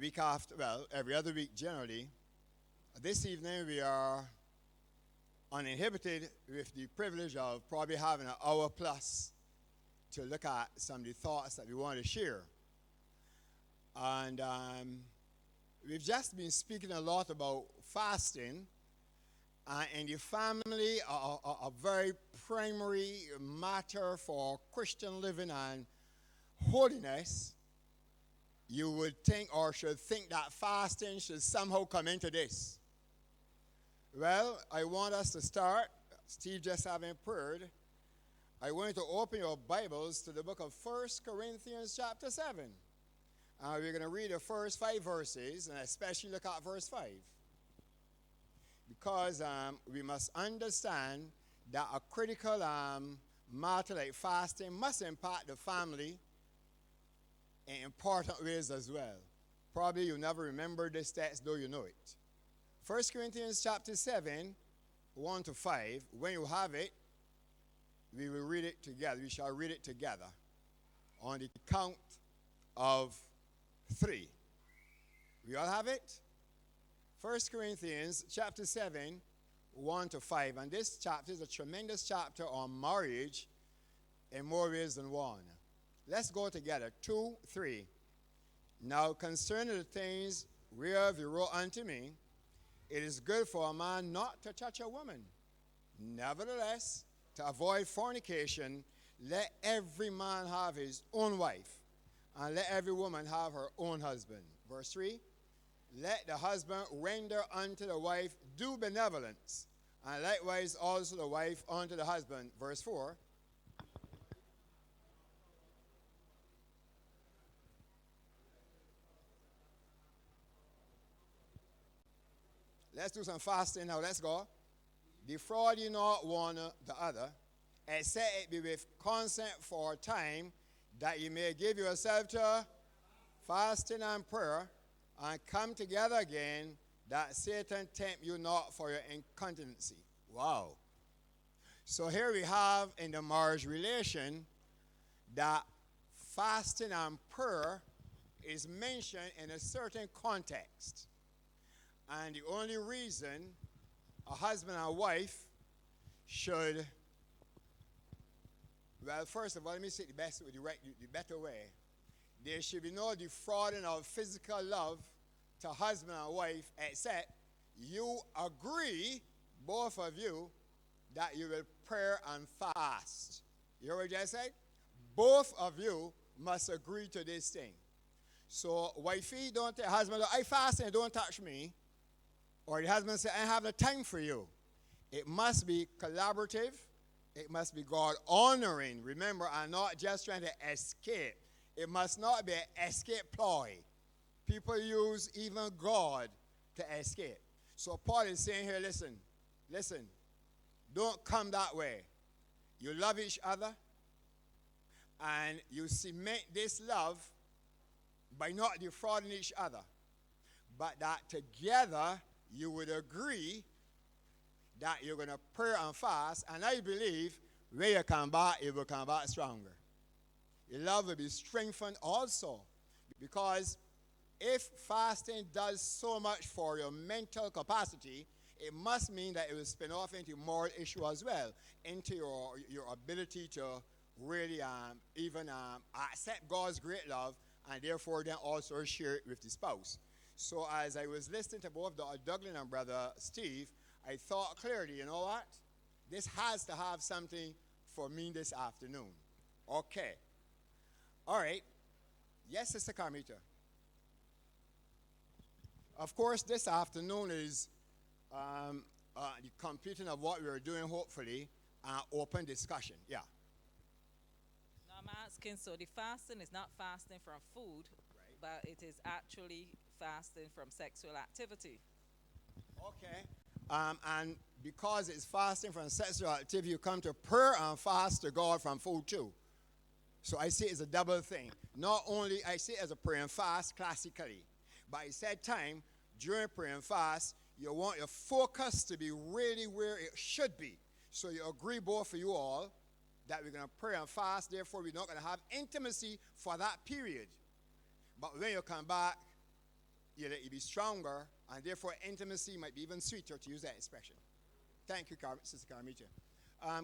week after, well, every other week generally. This evening we are uninhibited with the privilege of probably having an hour plus to look at some of the thoughts that we want to share. And we've just been speaking a lot about fasting. In the family, a very primary matter for Christian living and holiness, you would think or should think that fasting should somehow come into this. Well, I want us to start. Steve just having prayed. I want you to open your Bibles to the book of 1 Corinthians chapter 7. We're going to read the first 5 verses, and especially look at verse 5. Because we must understand that a critical matter like fasting must impact the family in important ways as well. Probably you never remember this text, though you know it. 1 Corinthians chapter 7, 1 to 5. When you have it, we will read it together. We shall read it together on the count of 3. We all have it? 1 Corinthians chapter 7, 1 to 5. And this chapter is a tremendous chapter on marriage in more ways than one. Let's go together. 2, 3. Now concerning the things whereof you wrote unto me, it is good for a man not to touch a woman. Nevertheless, to avoid fornication, let every man have his own wife, and let every woman have her own husband. Verse 3. Let the husband render unto the wife due benevolence, and likewise also the wife unto the husband. Verse 4. Let's do some fasting now. Let's go. Defraud ye not one the other, except it be with consent for a time, that ye may give yourself to fasting and prayer, and come together again, that Satan tempt you not for your incontinency. Wow. So here we have in the marriage relation that fasting and prayer is mentioned in a certain context. And the only reason a husband and wife should, well, first of all, let me say the better way. There should be no defrauding of physical love to husband and wife, except you agree, both of you, that you will pray and fast. You hear what I just said? Both of you must agree to this thing. So, wifey, don't tell husband, I fast and don't touch me. Or the husband say, I have the time for you. It must be collaborative. It must be God honoring. Remember, I'm not just trying to escape. It must not be an escape ploy. People use even God to escape. So Paul is saying here, listen, don't come that way. You love each other, and you cement this love by not defrauding each other, but that together you would agree that you're going to pray and fast, and I believe when you come back, it will come back stronger. Your love will be strengthened also, because if fasting does so much for your mental capacity, it must mean that it will spin off into moral issue as well, into your ability to really even accept God's great love, and therefore then also share it with the spouse. So as I was listening to both Dr. Douglas and Brother Steve, I thought clearly, you know what? This has to have something for me this afternoon. Okay. All right. Yes, Sister Carmita. Of course, this afternoon is the completing of what we are doing, hopefully, open discussion. Yeah. Now I'm asking, so the fasting is not fasting from food, right, but it is actually fasting from sexual activity. Okay. And because it's fasting from sexual activity, you come to prayer and fast to God from food too. So I see it as a double thing. Not only I see it as a prayer and fast classically, but I said time during prayer and fast, you want your focus to be really where it should be. So you agree, both of you all, that we're going to pray and fast. Therefore, we're not going to have intimacy for that period. But when you come back, you be stronger, and therefore intimacy might be even sweeter, to use that expression. Thank you, Sister Carmita.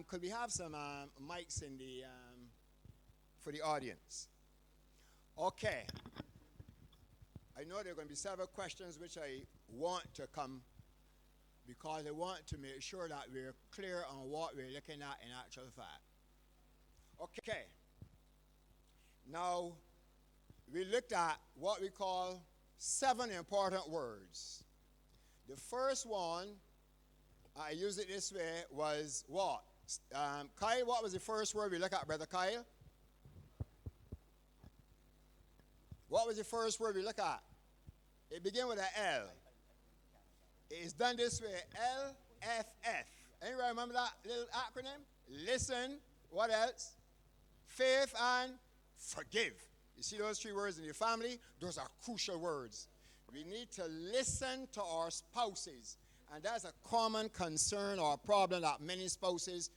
Could we have some mics in the for the audience? Okay. I know there are going to be several questions which I want to come because I want to make sure that we're clear on what we're looking at in actual fact. Okay. Now, we looked at what we call 7 important words. The first one, I use it this way, was what? Kyle, what was the first word we looked at, Brother Kyle? What was the first word we looked at? It began with an L. It is done this way, LFF. Anybody remember that little acronym? Listen, what else? Faith and forgive. You see those 3 words in your family? Those are crucial words. We need to listen to our spouses. And that's a common concern or problem that many spouses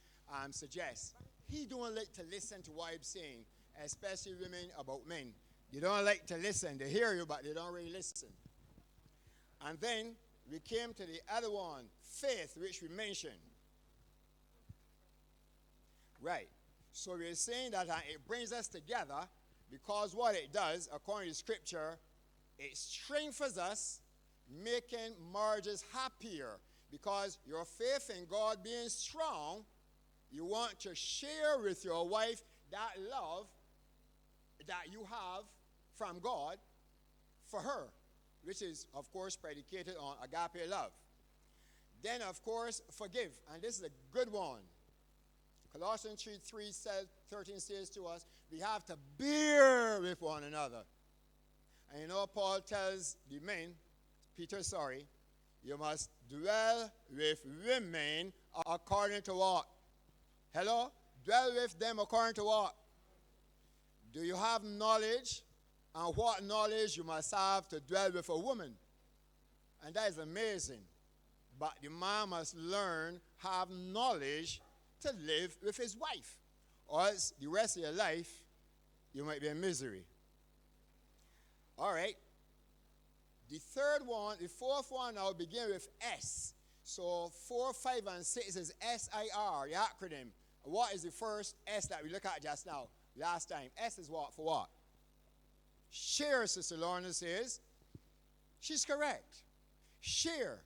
suggest. He don't like to listen to what I'm saying, especially women about men. You don't like to listen. They hear you, but they don't really listen. And then we came to the other one, faith, which we mentioned. Right. So we're saying that it brings us together because what it does, according to Scripture, it strengthens us, making marriages happier. Because your faith in God being strong, you want to share with your wife that love that you have from God for her, which is, of course, predicated on agape love. Then, of course, forgive. And this is a good one. Colossians 3:13 says to us, we have to bear with one another. And you know, Paul tells the men, Peter, you must dwell with women according to what? Hello? Dwell with them according to what? Do you have knowledge? And what knowledge you must have to dwell with a woman? And that is amazing. But the man must learn, have knowledge to live with his wife. Or else the rest of your life, you might be in misery. All right. The fourth one now begin with S. So 4, 5, and 6 is SIR, the acronym. What is the first S that we look at just now, last time? S is what? For what? Share, Sister Lorna says. She's correct. Share.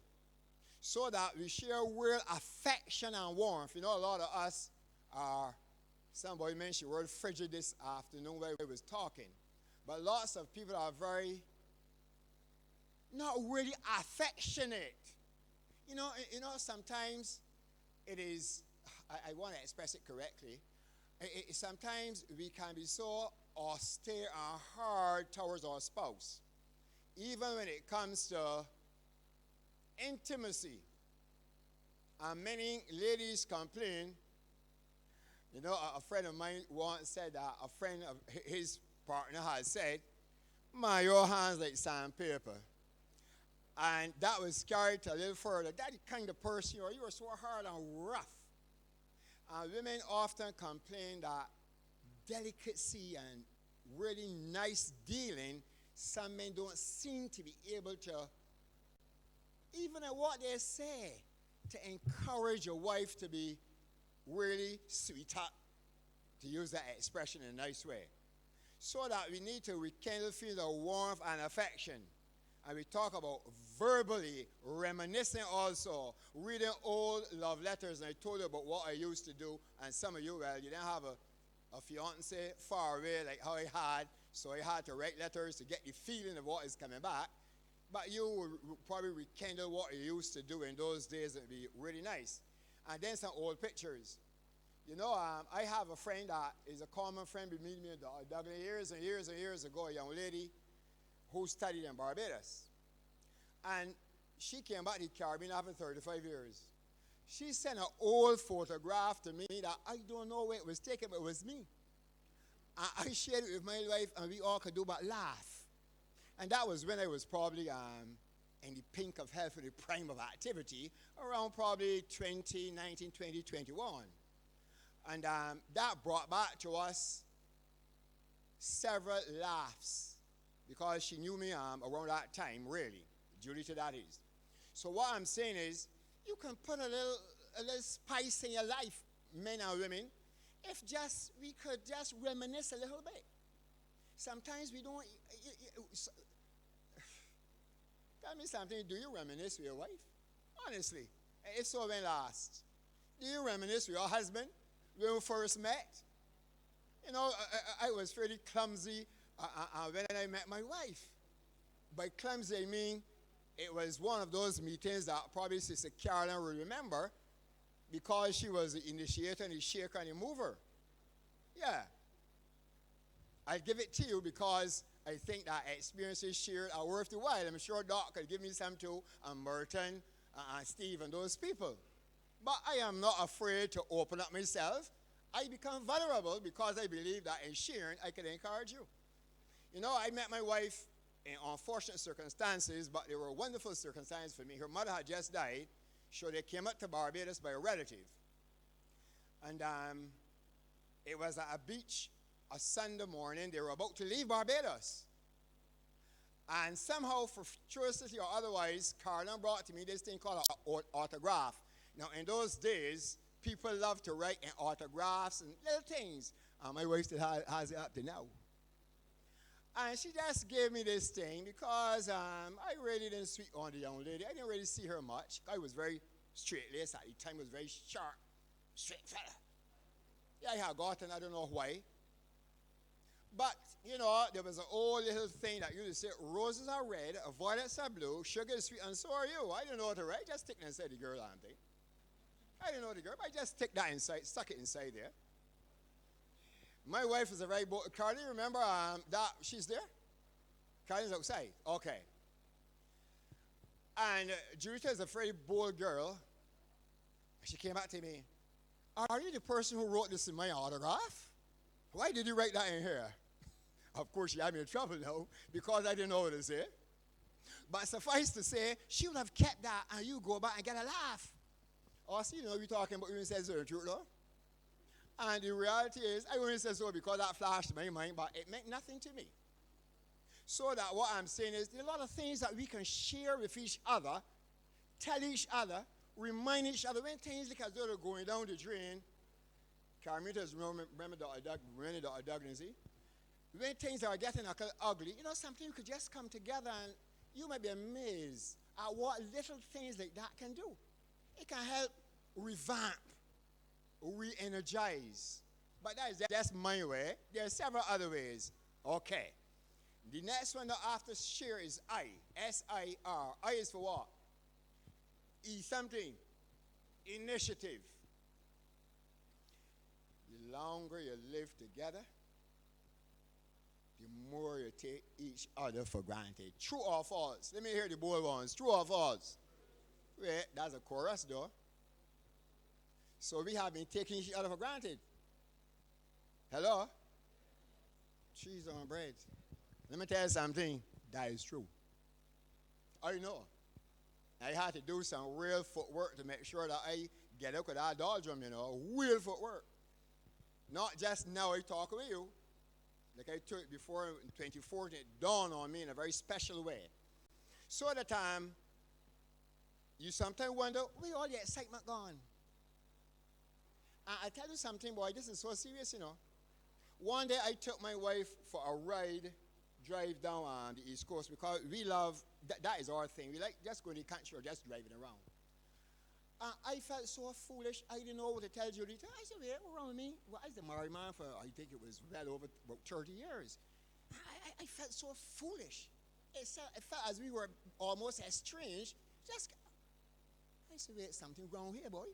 So that we share real affection and warmth. You know, a lot of us are, somebody mentioned the word frigid this afternoon when we was talking. But lots of people are very, not really affectionate. You know, sometimes it is, I want to express it correctly. Sometimes we can be so austere and hard towards our spouse. Even when it comes to intimacy. And many ladies complain. You know, a friend of mine once said that a friend of his partner had said, "Man, your hands like sandpaper." And that was carried a little further. That kind of person, you are so hard and rough. And women often complain that delicacy and really nice dealing, some men don't seem to be able to, even at what they say, to encourage your wife to be really sweetheart, to use that expression in a nice way. So that we need to rekindle feelings of warmth and affection. And we talk about verbally, reminiscing also, reading old love letters. And I told you about what I used to do. And some of you, well, you didn't have a fiance far away like how I had. So I had to write letters to get the feeling of what is coming back. But you will probably rekindle what you used to do in those days. It would be really nice. And then some old pictures. You know, I have a friend that is a common friend with me years and years and years ago, a young lady who studied in Barbados. And she came back to the Caribbean after 35 years. She sent an old photograph to me that I don't know where it was taken, but it was me. I shared it with my wife, and we all could do but laugh. And that was when I was probably in the pink of health, in the prime of activity, around probably 2019, 2021. And that brought back to us several laughs because she knew me around that time, really. Judy to that is. So what I'm saying is, you can put a little spice in your life, men and women, if just we could just reminisce a little bit. Sometimes we don't. Tell me something. Do you reminisce with your wife? Honestly, if so, when last? Do you reminisce with your husband when we first met? You know, I was fairly clumsy when I met my wife. By clumsy, I mean it was one of those meetings that probably Sister Carolyn will remember because she was the initiator and the shaker and the mover. Yeah. I give it to you because I think that experiences shared are worth the while. I'm sure Doc could give me some too, and Merton, and Steve, and those people. But I am not afraid to open up myself. I become vulnerable because I believe that in sharing, I can encourage you. You know, I met my wife in unfortunate circumstances, but they were wonderful circumstances for me. Her mother had just died, so they came up to Barbados by a relative. And it was at a beach, a Sunday morning. They were about to leave Barbados. And somehow, for curiosity or otherwise, Carolyn brought to me this thing called an autograph. Now, in those days, people loved to write in autographs and little things. My wife still has it up to now. And she just gave me this thing because I really didn't sweet on the young lady. I didn't really see her much. I was very straight-laced at the time. Was very sharp, straight fella. Yeah, I had gotten, I don't know why. But, you know, there was an old little thing that used to say, roses are red, violets are blue, sugar is sweet, and so are you. I didn't know what to write. Just stick it inside the girl and thing. I didn't know the girl, but I just stick that inside, stuck it inside there. My wife is a very bold. Carly, remember that she's there? Carly's outside. Okay. And Judith is a very bold girl. She came back to me. Are you the person who wrote this in my autograph? Why did you write that in here? Of course, she had me in trouble now because I didn't know what to say. But suffice to say, she would have kept that and you go back and get a laugh. Or see, you know, we're talking about even says the truth, though. And the reality is, I only say so because that flashed my mind, but it meant nothing to me. So that what I'm saying is, there are a lot of things that we can share with each other, tell each other, remind each other when things like as though they're going down the drain. Carmitas, remember Dr. Douglas, when things are getting ugly, you know, something you could just come together and you might be amazed at what little things like that can do. It can help revamp, re-energize. But that's my way. There are several other ways. Okay. The next one that after share is I. S-I-R. I is for what? E something. Initiative. The longer you live together, the more you take each other for granted. True or false? Let me hear the bold ones. True or false? Wait, that's a chorus though. So we have been taking each other for granted. Hello? Cheese on bread. Let me tell you something. That is true. I know. I had to do some real footwork to make sure that I get up with that doldrum, you know. Real footwork. Not just now I talk with you. Like I told you before in 2014, it dawned on me in a very special way. So at the time, you sometimes wonder, where all the excitement gone? I tell you something, boy, this is so serious, you know. One day I took my wife for a ride, drive down on the East Coast because we love, that is our thing. We like just going to the country or just driving around. I felt so foolish. I didn't know what to tell Judy. I said, wait, what's wrong with me? Well, I was a married man for, I think it was well over about 30 years. I felt so foolish. It felt as we were almost estranged. I said, wait, something wrong here, boy.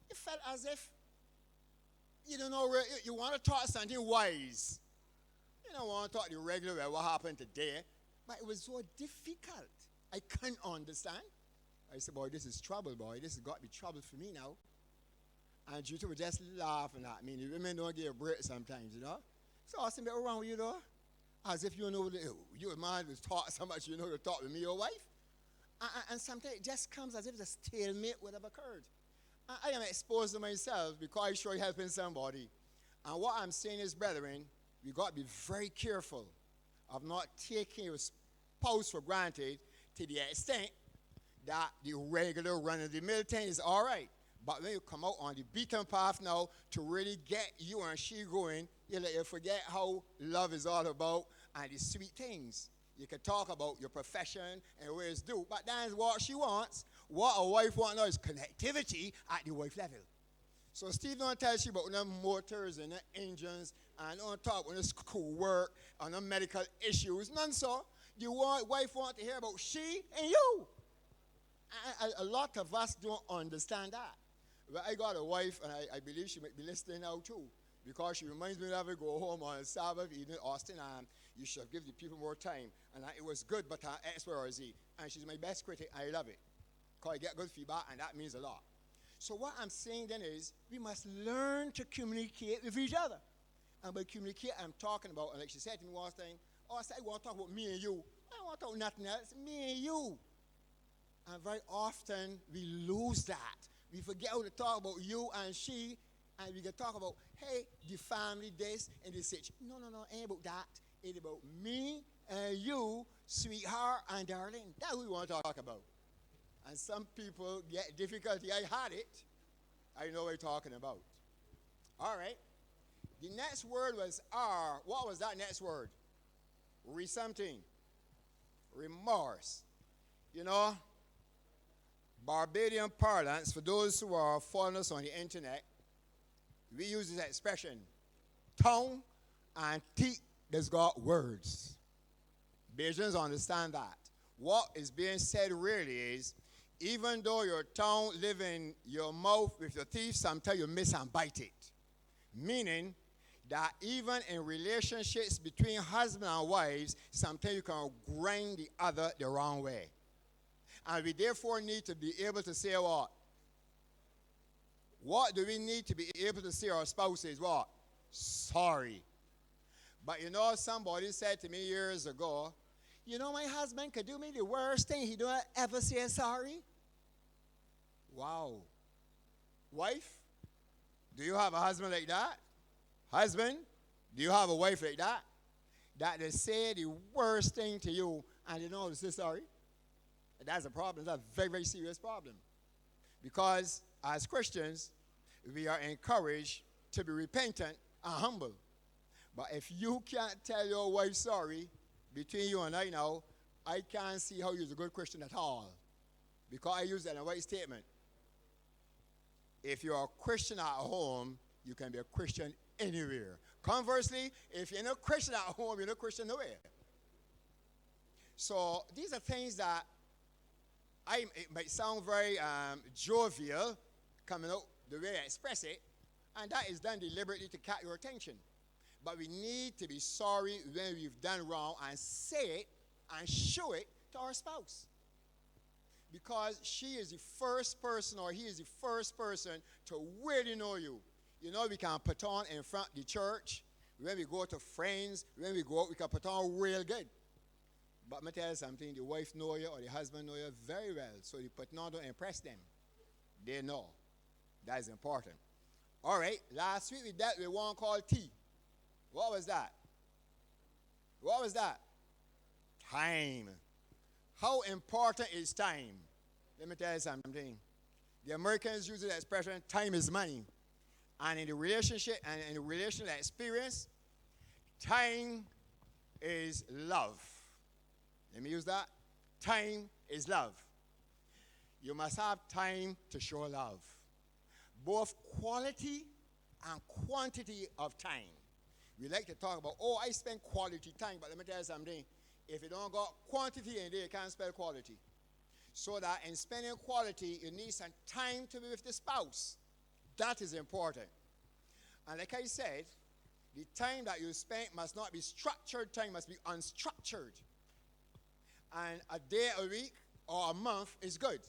It felt as if you don't know where you want to talk something wise. You don't want to talk the regular way, what happened today. But it was so difficult. I couldn't understand. I said, boy, this is trouble, boy. This has got to be trouble for me now. And Judy was just laughing at me. The women don't get a break sometimes, you know. So I said, what's wrong with you, though? As if you know, you man was taught so much, you know, to talk with me, your wife. And sometimes it just comes as if a stalemate would have occurred. I am exposed to myself because I'm sure helping somebody. And what I'm saying is, brethren, we got to be very careful of not taking your spouse for granted to the extent that the regular run-of-the-mill thing is all right. But when you come out on the beaten path now to really get you and she going, you forget how love is all about and the sweet things. You can talk about your profession and where it's due, but that's what she wants. What a wife wants now is connectivity at the wife level. So Steve don't tell you about the motors and the engines and don't talk about the school work and the medical issues. None so. The wife wants to hear about she and you. A lot of us don't understand that. But I got a wife, and I believe she might be listening now too, because she reminds me of go home on Sabbath evening, Austin, and you should give the people more time. And it was good, but her ex was he. And she's my best critic. I love it, because I get good feedback, and that means a lot. So what I'm saying then is, we must learn to communicate with each other. And by communicate, I'm talking about, and like she said to me one thing, I said, I want to talk about me and you. I don't want to talk nothing else, me and you. And very often, we lose that. We forget how to talk about you and she, and we can talk about, hey, the family, this, and this. No, ain't about that. It's about me and you, sweetheart and darling. That's what we want to talk about. And some people get difficulty. I had it. I know what you're talking about. All right. The next word was R. What was that next word? Something. Remorse. Barbadian parlance, for those who are following us on the internet, we use this expression, tongue and teeth that's got words. Bajans understand that. What is being said really is, even though your tongue live in your mouth with your teeth, sometimes you miss and bite it. Meaning that even in relationships between husband and wives, sometimes you can grind the other the wrong way. And we therefore need to be able to say what? What do we need to be able to say our spouses? What? Sorry. But somebody said to me years ago, my husband could do me the worst thing. He don't ever say sorry. Wow. Wife, do you have a husband like that? Husband, do you have a wife like that? That they say the worst thing to you and they don't to say sorry? That's a problem. That's a very, very serious problem. Because as Christians, we are encouraged to be repentant and humble. But if you can't tell your wife sorry, between you and I now, I can't see how you're a good Christian at all. Because I use that in a white statement. If you're a Christian at home, you can be a Christian anywhere. Conversely, if you're not a Christian at home, you're not a Christian nowhere. So these are things that it might sound very jovial, coming out the way I express it, and that is done deliberately to catch your attention. But we need to be sorry when we've done wrong and say it and show it to our spouse. Because she is the first person or he is the first person to really know you. We can put on in front of the church. When we go to friends, when we go out, we can put on real good. But I'm going to tell you something, the wife know you or the husband know you very well. So you put on to impress them. They know. That is important. All right, last week we dealt with one called T. What was that? What was that? Time. How important is time? Let me tell you something. The Americans use the expression, time is money. And in the relationship and in the relational experience, time is love. Let me use that. Time is love. You must have time to show love. Both quality and quantity of time. We like to talk about, I spend quality time, but let me tell you something. If you don't got quantity in there, you can't spell quality. So that in spending quality, you need some time to be with the spouse. That is important. And like I said, the time that you spend must not be structured time, must be unstructured. And a day a week or a month is good.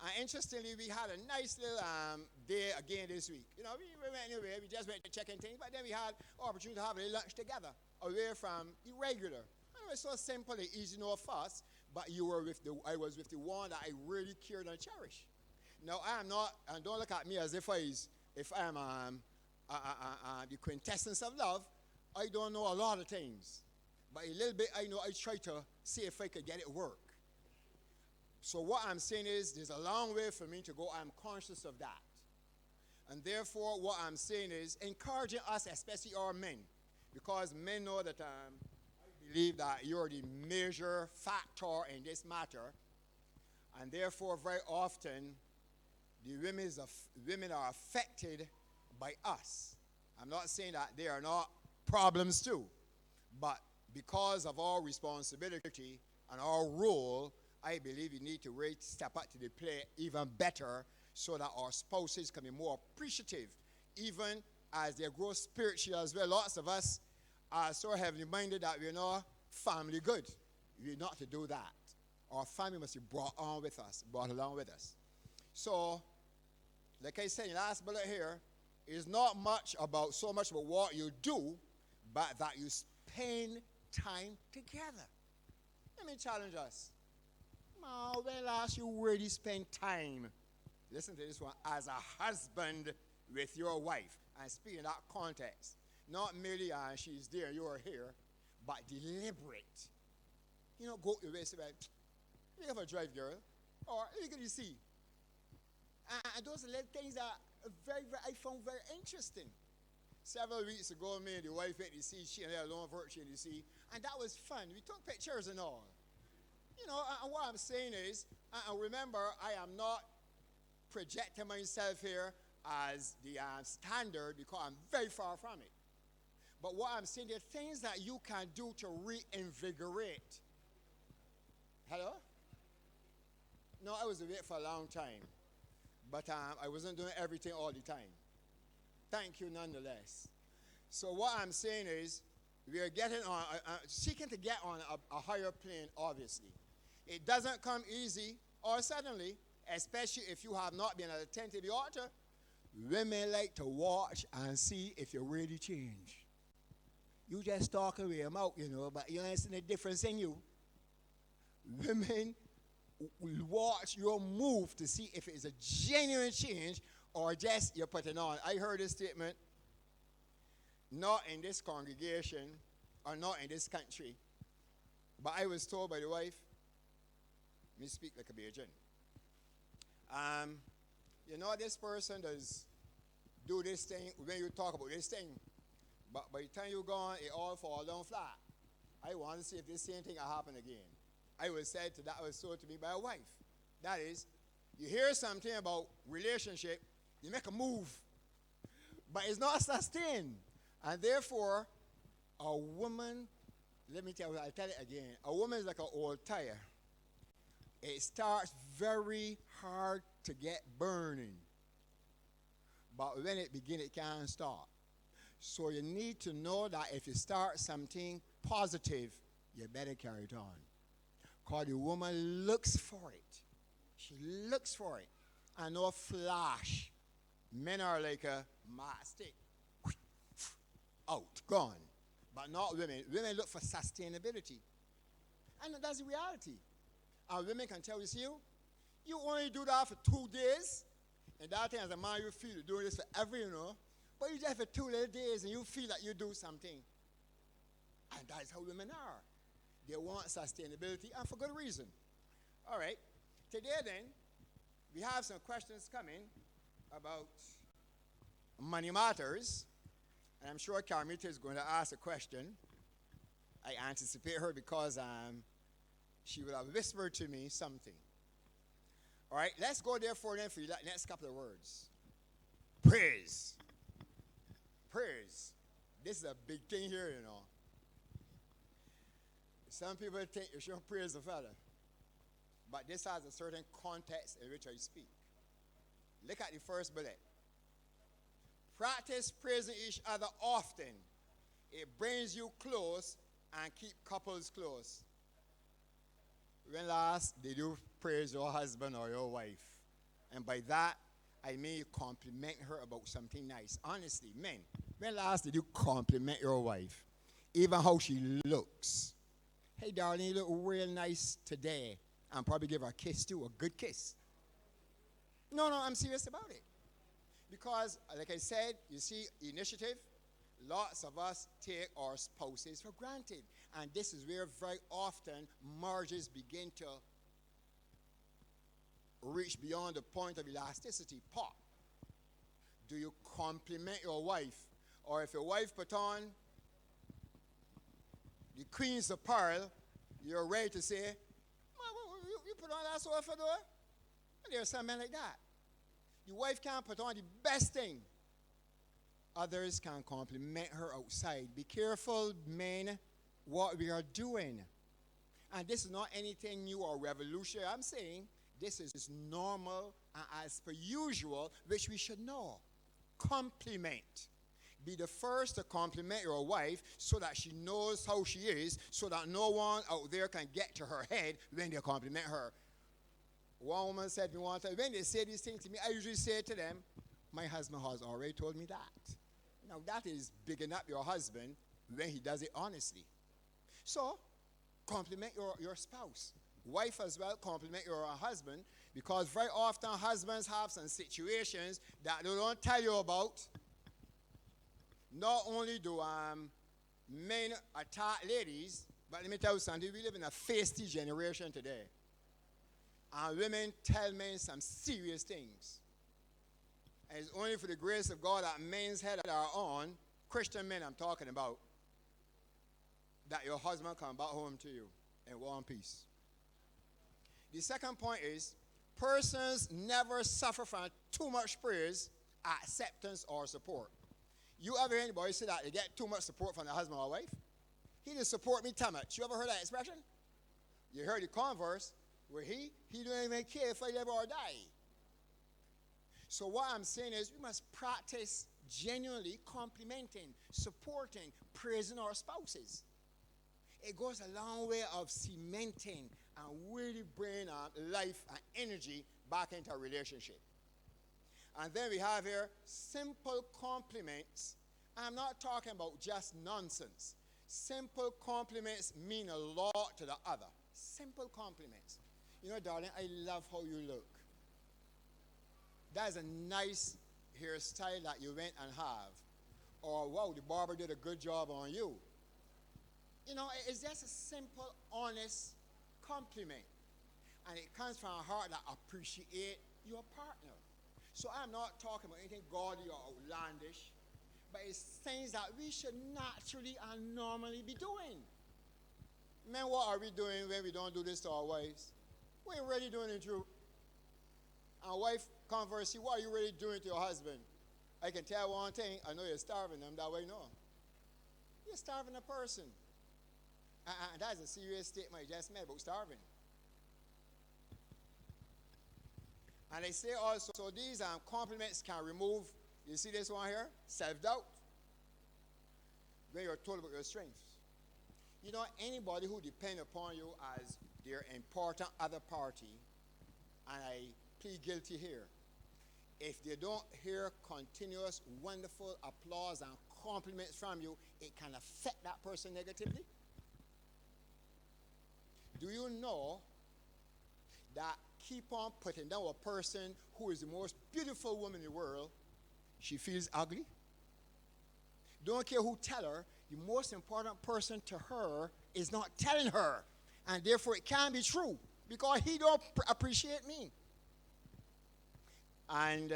And interestingly, we had a nice little day again this week. We went anywhere, we just went to check in things, but then we had opportunity to have a little lunch together, away from the regular. And it was so simple and easy, no fuss, but I was with the one that I really cared and cherished. Now, I am not, and don't look at me as if I am the quintessence of love. I don't know a lot of things. But a little bit, I know, I try to see if I could get it work. So what I'm saying is there's a long way for me to go. I'm conscious of that. And therefore, what I'm saying is encouraging us, especially our men, because men know that I believe that you're the major factor in this matter. And therefore, very often, the women are affected by us. I'm not saying that they are not problems too, but because of our responsibility and our role, I believe we need to really step up to the plate even better so that our spouses can be more appreciative, even as they grow spiritually as well. Lots of us are so heavily minded that we're not family good. We're not to do that. Our family must be brought along with us. So, like I said in the last bullet here, it's not so much about what you do, but that you spend time together. Let me challenge us. When last you really spend time, listen to this one, as a husband with your wife, and speak in that context. Not merely she's there, you're here, but deliberate. You know, go away and say, you have a drive, girl, or look at you see. And those are little things that I found very interesting. Several weeks ago, me and the wife went to see, she and I alone virtually to see, and that was fun. We took pictures and all. You know, and what I'm saying is, remember, I am not projecting myself here as the standard because I'm very far from it. But what I'm saying, there are things that you can do to reinvigorate. Hello? No, I was away for a long time. But I wasn't doing everything all the time. Thank you nonetheless. So what I'm saying is, we are seeking to get on a higher plane, obviously. It doesn't come easy or suddenly, especially if you have not been attentive to the altar. Women like to watch and see if you really change. You just talk away them out, you know, but you ain't seen the difference in you. Women will watch your move to see if it's a genuine change or just you're putting on. I heard this statement, not in this congregation or not in this country, but I was told by the wife, me speak like a Bajan. You know, this person does do this thing when you talk about this thing, but by the time you gone, it all fall down flat. I want to see if this same thing will happen again. I was told to me by a wife. That is, you hear something about relationship, you make a move, but it's not sustained. And therefore, a woman, let me tell you, I'll tell it again, a woman is like an old tire. It starts very hard to get burning, but when it begins, it can't stop. So you need to know that if you start something positive, you better carry it on. Because the woman looks for it. She looks for it. And no flash. Men are like a stick. Out, gone. But not women. Women look for sustainability. And that's the reality. And women can tell you only do that for 2 days. And that thing as a man, you feel you're doing this forever, you know. But you just for 2 little days and you feel that you do something. And that's how women are. They want sustainability, and for good reason. All right. Today, then, we have some questions coming about money matters. And I'm sure Carmita is going to ask a question. I anticipate her because she would have whispered to me something. All right. Let's go therefore then for the next couple of words. Praise. Praise. This is a big thing here, you know. Some people think you shouldn't praise the Father. But this has a certain context in which I speak. Look at the first bullet. Practice praising each other often. It brings you close and keep couples close. When last did you praise your husband or your wife? And by that, I mean you compliment her about something nice. Honestly, men, when last did you compliment your wife? Even how she looks. Hey, darling, you look real nice today. And probably give her a kiss, too, a good kiss. No, I'm serious about it. Because, like I said, you see, initiative, Lots of us take our spouses for granted. And this is where very often marriages begin to reach beyond the point of elasticity. Pop. Do you compliment your wife? Or if your wife put on the queen's apparel, you're ready to say, you put on that sofa door? And there's some men like that. The wife can't put on the best thing. Others can compliment her outside. Be careful, men, what we are doing. And this is not anything new or revolutionary. I'm saying this is normal and as per usual, which we should know. Compliment. Be the first to compliment your wife so that she knows how she is, so that no one out there can get to her head when they compliment her. One woman said to me one time, when they say these things to me, I usually say to them, my husband has already told me that. Now that is bigging up your husband when he does it honestly. So, compliment your spouse. Wife as well, compliment your husband, because very often husbands have some situations that they don't tell you about. Not only do men attack ladies, but let me tell you something, we live in a feisty generation today. And women tell men some serious things. And it's only for the grace of God that men's head are on, Christian men I'm talking about, that your husband come back home to you in one piece. The second point is, persons never suffer from too much praise, acceptance, or support. You ever hear anybody say that they get too much support from the husband or wife? He didn't support me too much. You ever heard that expression? You heard the converse where he don't even care if I live or die. So what I'm saying is we must practice genuinely complimenting, supporting, praising our spouses. It goes a long way of cementing and really bringing life and energy back into a relationship. And then we have here simple compliments. I'm not talking about just nonsense. Simple compliments mean a lot to the other. Simple compliments. You know, darling, I love how you look. That is a nice hairstyle that you went and have. Or, wow, the barber did a good job on you. You know, it's just a simple, honest compliment. And it comes from a heart that appreciates your partner. So I'm not talking about anything gaudy or outlandish, but it's things that we should naturally and normally be doing. Man, what are we doing when we don't do this to our wives? We ain't really doing it true. And wife, conversely, what are you really doing to your husband? I can tell one thing, I know you're starving them that way, no. You're starving a person. And that's a serious statement you just made about starving. And they say also, so these compliments can remove, you see this one here? Self-doubt. When you're told about your strengths. You know, anybody who depends upon you as their important other party, and I plead guilty here, if they don't hear continuous, wonderful applause and compliments from you, it can affect that person negatively. Do you know that keep on putting down a person who is the most beautiful woman in the world, she feels ugly? Don't care who tell her, the most important person to her is not telling her. And therefore it can't be true because he don't appreciate me. And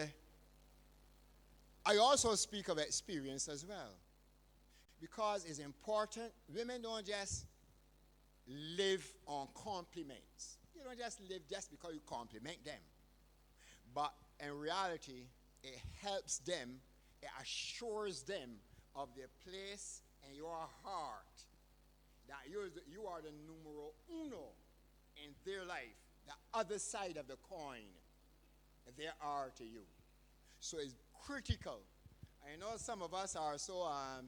I also speak of experience as well. Because it's important, women don't just live on compliments. You don't just live just because you compliment them. But in reality, it helps them, it assures them of their place in your heart. That you are the numero uno in their life, the other side of the coin they are to you. So it's critical. I know some of us are so, I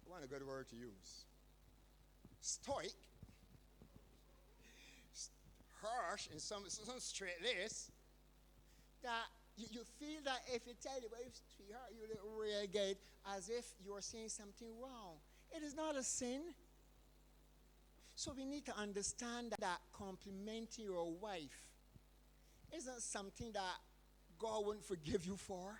want a good word to use, stoic, harsh, and some straight lace, that you feel that if you tell your wife, sweetheart, you look real good, as if you are saying something wrong. It is not a sin. So we need to understand that complimenting your wife isn't something that God wouldn't forgive you for.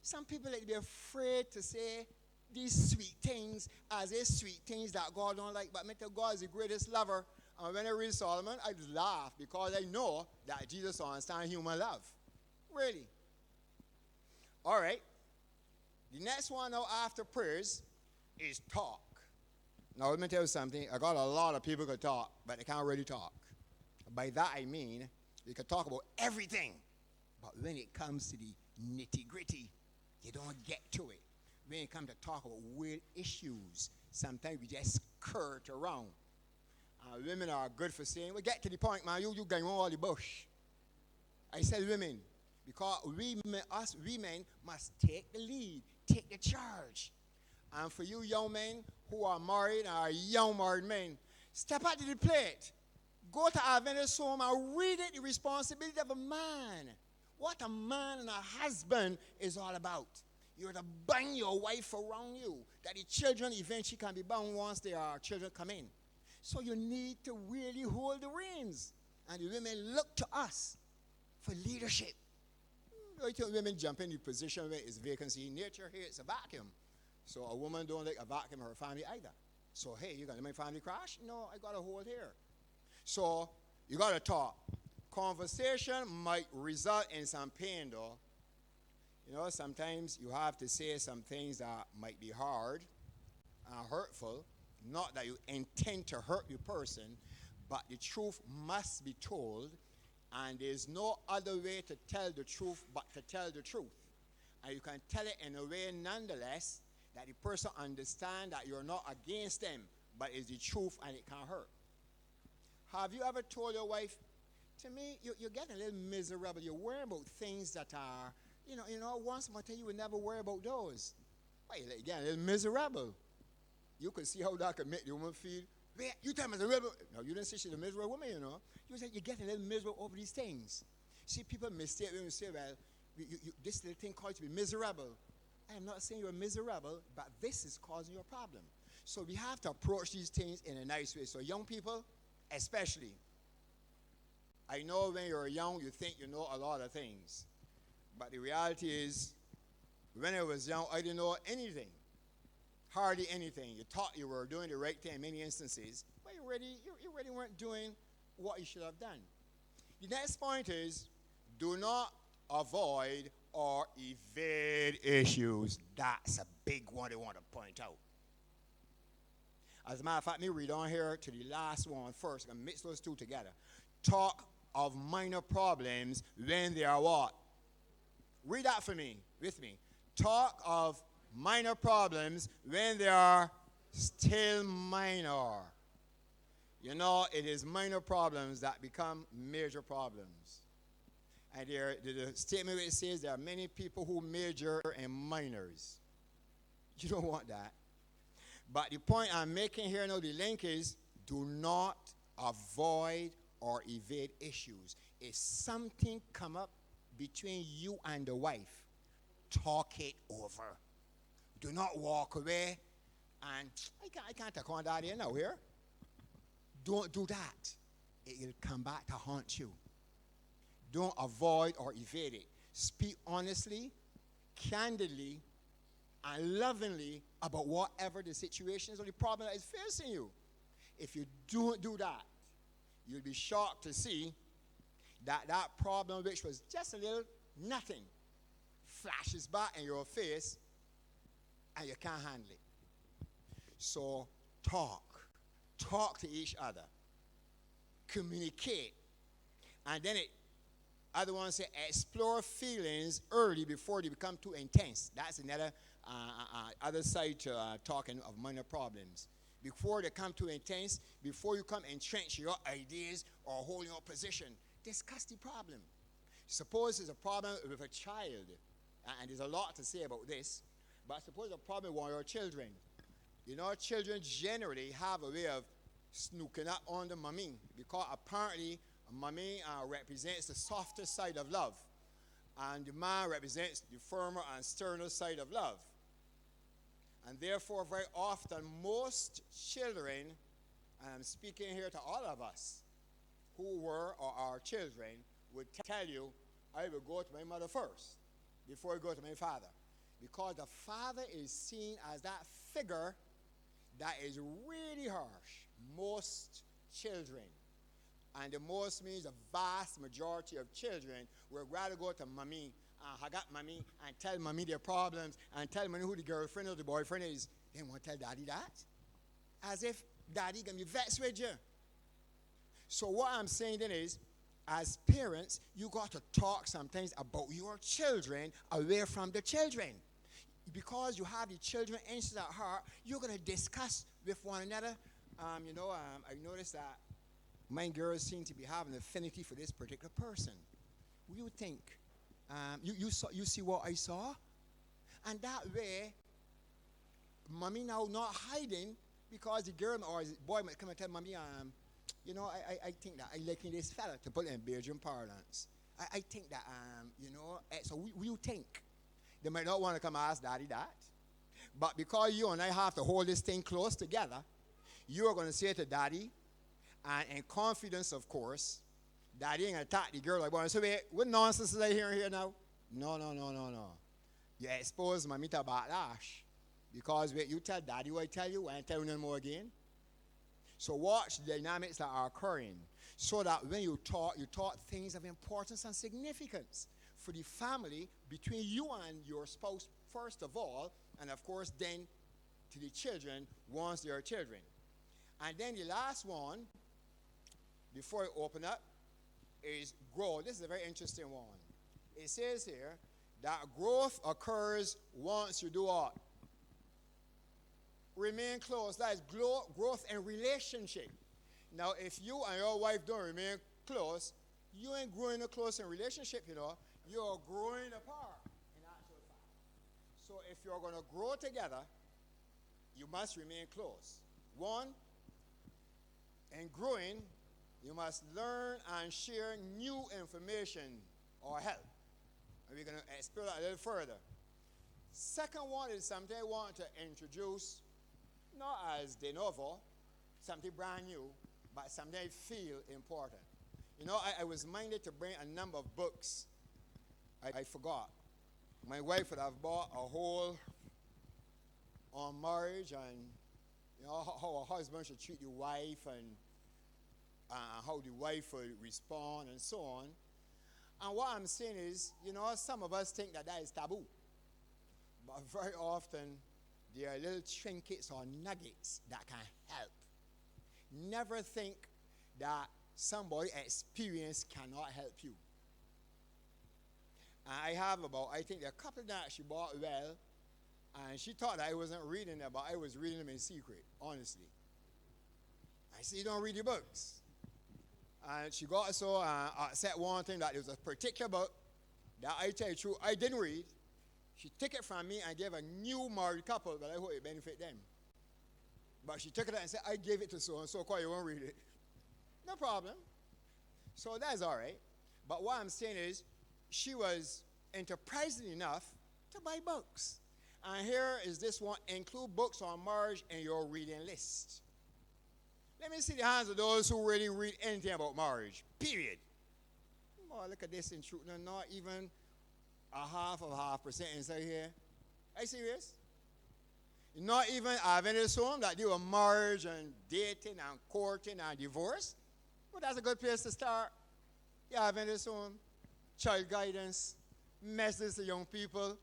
Some people like to be afraid to say these sweet things as if sweet things that God don't like. But me tell God is the greatest lover. And when I read Solomon, I just laugh because I know that Jesus understands human love. Really. All right. The next one now after prayers is talk. Now let me tell you something. I got a lot of people who can talk, but they can't really talk. By that I mean they can talk about everything. But when it comes to the nitty-gritty, you don't get to it. When it comes to talk about weird issues, sometimes we just skirt around. Women are good for saying, well, get to the point, man. You going on all the bush. I said women, because us women must take the lead, take the charge. And for you young men who are married or young married men, step out to the plate. Go to Adventist home and read it, the responsibility of a man. What a man and a husband is all about. You're to bind your wife around you, that the children eventually can be bound once their children come in. So you need to really hold the reins. And the women look to us for leadership. I think women jump in the position where it's vacancy. Nature here, it's a vacuum. So a woman don't like a vacuum in her family either. So, hey, you going to let my family crash? No, I got to hold here. So you got to talk. Conversation might result in some pain, though. You know, sometimes you have to say some things that might be hard and hurtful. Not that you intend to hurt the person, but the truth must be told, and there's no other way to tell the truth but to tell the truth. And you can tell it in a way, nonetheless, that the person understands that you're not against them, but it's the truth and it can't hurt. Have you ever told your wife, to me, you're getting a little miserable. You're worrying about things that are, once upon a time you would never worry about those. Well, you're getting a little miserable. You could see how that could make the woman feel. Wait, you tell me the miserable. No, you didn't say she's a miserable woman, You said you're getting a little miserable over these things. See, people mistake when you say, well, this little thing called to be miserable. I am not saying you're miserable, but this is causing you a problem. So we have to approach these things in a nice way. So young people, especially, I know when you're young, you think you know a lot of things. But the reality is, when I was young, I didn't know anything. Hardly anything. You thought you were doing the right thing in many instances, but you really weren't doing what you should have done. The next point is, do not avoid or evade issues. That's a big one I want to point out. As a matter of fact, let me read on here to the last one first. I'm going to mix those two together. Talk of minor problems when they are what? Read that for me, with me. Talk of minor problems when they are still minor. You know, it is minor problems that become major problems. And the statement where it says there are many people who major in minors. You don't want that. But the point I'm making here now, the link is, do not avoid or evade issues. If something come up between you and the wife, talk it over. Do not walk away and, I can't take on that here now, here. Don't do that. It will come back to haunt you. Don't avoid or evade it. Speak honestly, candidly, and lovingly about whatever the situation is or the problem that is facing you. If you don't do that, you'll be shocked to see that that problem, which was just a little nothing, flashes back in your face and you can't handle it. So talk to each other, communicate, and then other ones say explore feelings early before they become too intense. That's another other side to talking of minor problems. Before they come too intense, before you come entrench your ideas or hold your position, discuss the problem. Suppose there's a problem with a child, and there's a lot to say about this, but suppose a problem with your children. You know, children generally have a way of snooking up on the mommy, because apparently mommy represents the softer side of love, and the man represents the firmer and sterner side of love. And therefore, very often, most children, and I'm speaking here to all of us who were or are children, would tell you, I will go to my mother first before I go to my father. because the father is seen as that figure that is really harsh. Most children, and the most means the vast majority of children, would rather go to mommy and hug up mommy and tell mommy their problems and tell mommy who the girlfriend or the boyfriend is. They won't tell daddy that. As if daddy gonna be vexed with you. So what I'm saying then is, as parents, you got to talk sometimes about your children away from the children. Because you have the children interested at heart, you're going to discuss with one another. I noticed that my girls seem to be having affinity for this particular person. What do you think? You see what I saw? And that way, mommy now not hiding, because the girl or the boy might come and tell mommy, I think that I liking this fella, to put it in Belgian parlance. I think that, so what you think? They might not want to come ask daddy that. But because you and I have to hold this thing close together, you are going to say to daddy, and in confidence, of course, daddy ain't going to attack the girl like, so wait, what nonsense is I hearing here now? No. You expose mommy to backlash. Because wait, you tell daddy what I tell you, and tell you no more again. So watch the dynamics that are occurring, so that when you talk things of importance and significance for the family, between you and your spouse, first of all, and of course then to the children once they are children. And then the last one, before I open up, is growth. This is a very interesting one. It says here that growth occurs once you do what? Remain close. That is growth in relationship. Now, if you and your wife don't remain close, you ain't growing a close in relationship, You're growing apart, in actual fact. So if you're going to grow together, you must remain close. One, in growing, you must learn and share new information or help. And we're going to explore that a little further. Second one is something I want to introduce, not as de novo, something brand new, but something I feel important. I was minded to bring a number of books. I forgot. My wife would have bought a whole on marriage and how a husband should treat the wife and how the wife will respond and so on. And what I'm saying is, some of us think that is taboo. But very often, there are little trinkets or nuggets that can help. Never think that somebody experienced cannot help you. I have I think there are a couple that she bought well, and she thought that I wasn't reading them, but I was reading them in secret, honestly. I said, you don't read your books. And she got so upset one thing that there was a particular book that I tell you true, I didn't read. She took it from me and gave a new married couple, but I hope it benefit them. But she took it and said, I gave it to so-and-so, because you won't read it. No problem. So that's all right. But what I'm saying is, she was enterprising enough to buy books. And here is this one: include books on marriage in your reading list. Let me see the hands of those who really read anything about marriage, period. Oh, look at this in truth. No, not even a 0.5% inside here. Are you serious? Not even Adventist home that do a marriage and dating and courting and divorce. Well, that's a good place to start. Yeah, Adventist home, child guidance, messages to young people.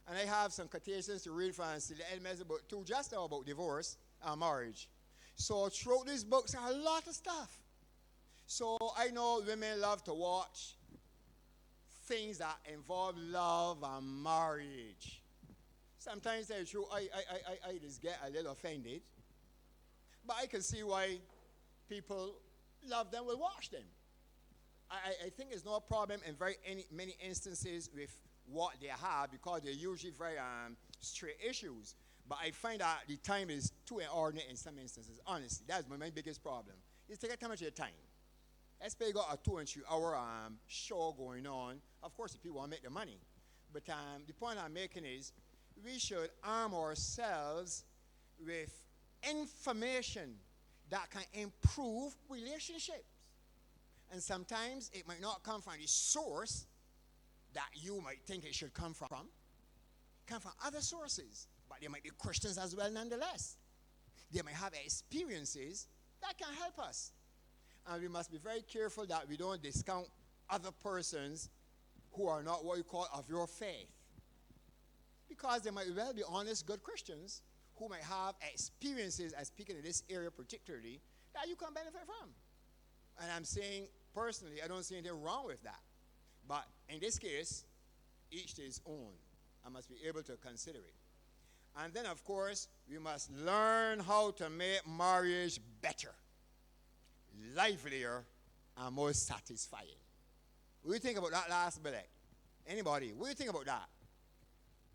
And I have some quotations to read from the message book too, just now about divorce and marriage. So throughout these books are a lot of stuff. So I know women love to watch things that involve love and marriage. Sometimes they're true. I just get a little offended. But I can see why people love them, will watch them. I think there's no problem in many instances with what they have, because they're usually very straight issues. But I find that the time is too inordinate in some instances. Honestly, that's my biggest problem. Is take too much of your time. Especially got a 2 and 3 hour show going on. Of course, the people want to make the money. But the point I'm making is, we should arm ourselves with information that can improve relationships. And sometimes it might not come from the source that you might think it should come from. come from other sources, but they might be Christians as well nonetheless. They might have experiences that can help us. And we must be very careful that we don't discount other persons who are not what you call of your faith. Because they might well be honest, good Christians who might have experiences, as speaking in this area particularly, that you can benefit from. And I'm saying, personally, I don't see anything wrong with that. But in this case, each to his own. I must be able to consider it. And then, of course, we must learn how to make marriage better, livelier, and more satisfying. What do you think about that last bit? Anybody? What do you think about that?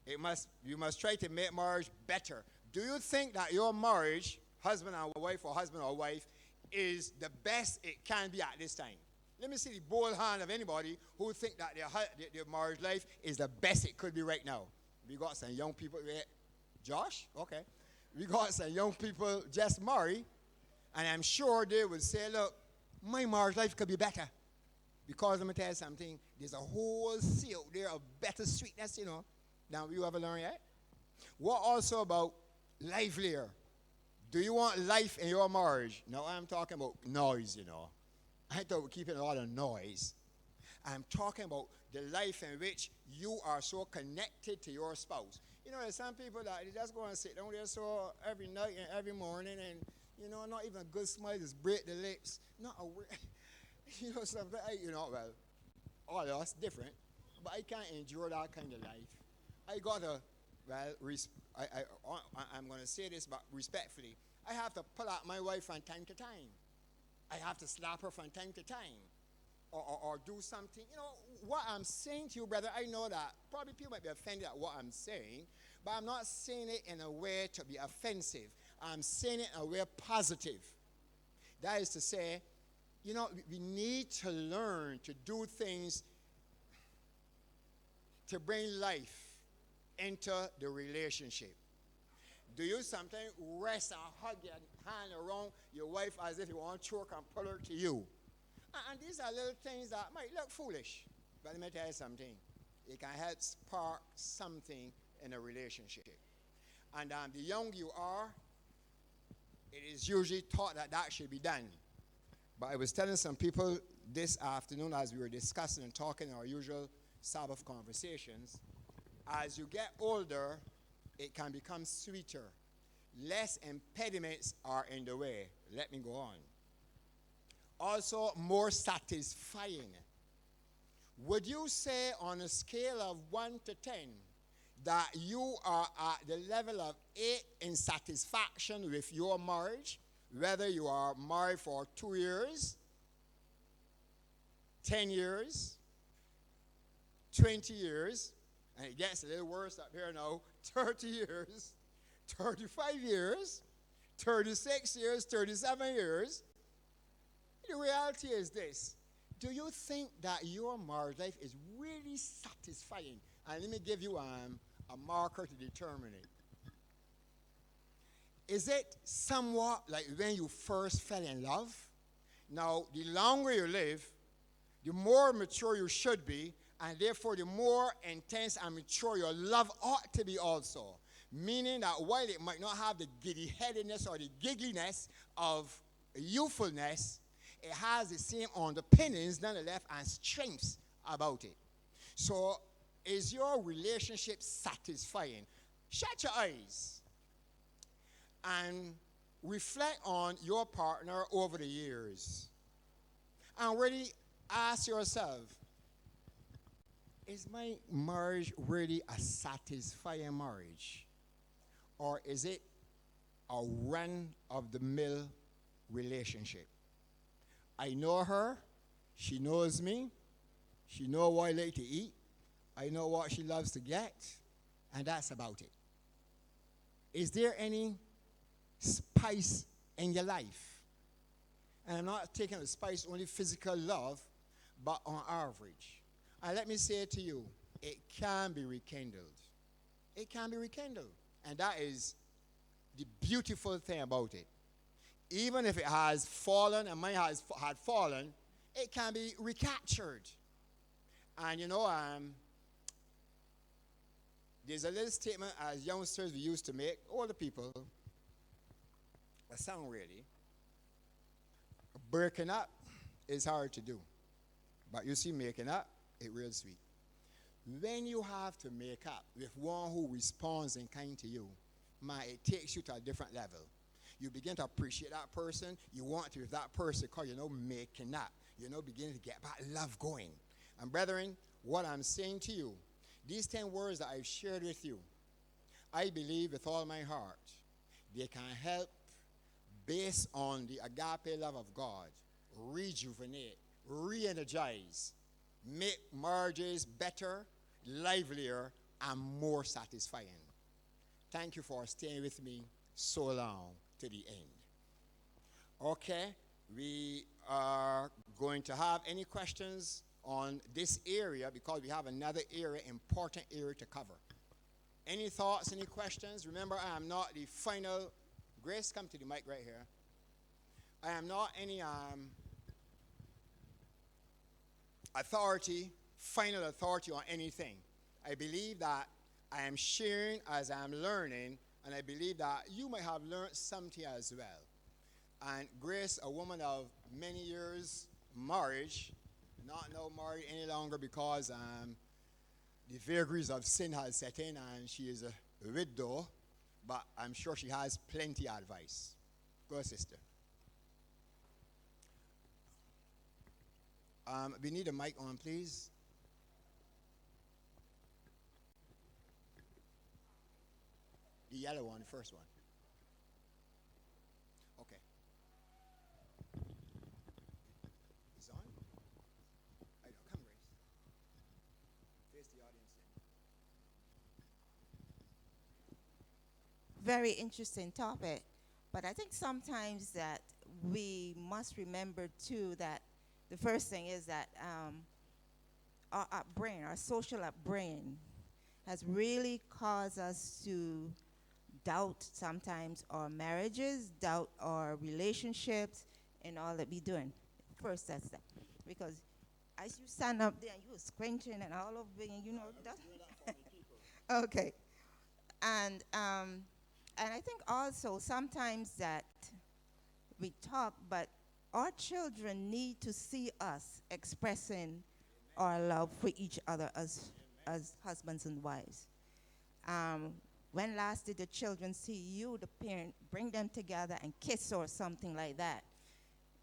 You must try to make marriage better. Do you think that your marriage, husband and wife or husband or wife, is the best it can be at this time? Let me see the bold hand of anybody who think that their marriage life is the best it could be right now. We got some young people here. Josh? Okay. We got some young people just married, and I'm sure they would say, look, my marriage life could be better. Because let me tell you something, there's a whole sea out there of better sweetness, than you ever learned yet. What also about livelier? Do you want life in your marriage? Now I'm talking about noise, I thought we're keeping a lot of noise. I'm talking about the life in which you are so connected to your spouse. There's some people that they just go and sit down there so every night and every morning and, not even a good smile, just break the lips. Not a word. Something, well, all of us different, but I can't endure that kind of life. I gotta, I'm going to say this, but respectfully, I have to pull out my wife from time to time. I have to slap her from time to time. Or do something. What I'm saying to you, brother, I know that probably people might be offended at what I'm saying, but I'm not saying it in a way to be offensive. I'm saying it in a way positive. That is to say, we need to learn to do things to bring life into the relationship. Do you sometimes rest and hug your hand around your wife as if you want to choke and pull her to you? And these are little things that might look foolish. But let me tell you something. It can help spark something in a relationship. And the younger you are, it is usually thought that should be done. But I was telling some people this afternoon as we were discussing and talking in our usual Sabbath conversations, as you get older, it can become sweeter. Less impediments are in the way. Let me go on. Also, more satisfying. Would you say on a scale of 1 to 10 that you are at the level of 8 in satisfaction with your marriage, whether you are married for 2 years, 10 years, 20 years, and it gets a little worse up here now, 30 years, 35 years, 36 years, 37 years. The reality is this. Do you think that your marriage life is really satisfying? And let me give you a marker to determine it. Is it somewhat like when you first fell in love? Now, the longer you live, the more mature you should be, and therefore the more intense and mature your love ought to be also. Meaning that while it might not have the giddy-headedness or the giggliness of youthfulness, it has the same underpinnings nonetheless and strengths about it. So, is your relationship satisfying? Shut your eyes and reflect on your partner over the years. And really ask yourself, is my marriage really a satisfying marriage? Or is it a run-of-the-mill relationship? I know her, she knows me, she knows what I like to eat, I know what she loves to get, and that's about it. Is there any spice in your life? And I'm not taking the spice only physical love, but on average. And let me say it to you, it can be rekindled. It can be rekindled. And that is the beautiful thing about it. Even if it has fallen and mine had fallen, it can be recaptured. And There's a little statement as youngsters we used to make, older people, a song really. Breaking up is hard to do. But you see, making up, it real sweet. When you have to make up with one who responds in kind to you, man, it takes you to a different level. You begin to appreciate that person. You want to with that person because making up. Beginning to get back love going. And brethren, what I'm saying to you, these 10 words that I've shared with you, I believe with all my heart, they can help, based on the agape love of God, rejuvenate, re-energize, make marriages better, livelier, and more satisfying. Thank you for staying with me so long to the end. Okay, we are going to have any questions on this area because we have another area, important area to cover. Any thoughts, any questions? Remember, I am not the final. Grace, come to the mic right here. I am not any final authority on anything. I believe that I am sharing as I'm learning, and I believe that you might have learned something as well. And Grace, a woman of many years marriage, not now married any longer because the vagaries of sin has set in and she is a widow, but I'm sure she has plenty of advice. Go, sister. We need a mic on, please. The yellow one, the first one. Okay. It's on? I know. Come, Grace. Face the audience then. Very interesting topic. But I think sometimes that we must remember, too, that the first thing is that our upbringing, our social upbringing, has really caused us to doubt sometimes our marriages, doubt our relationships, and all that we're doing. First, that's that. Because as you stand up there and you're squinting and all of it, okay. And I think also sometimes that we talk, but our children need to see us expressing our love for each other as husbands and wives. When last did the children see you, the parent, bring them together and kiss or something like that?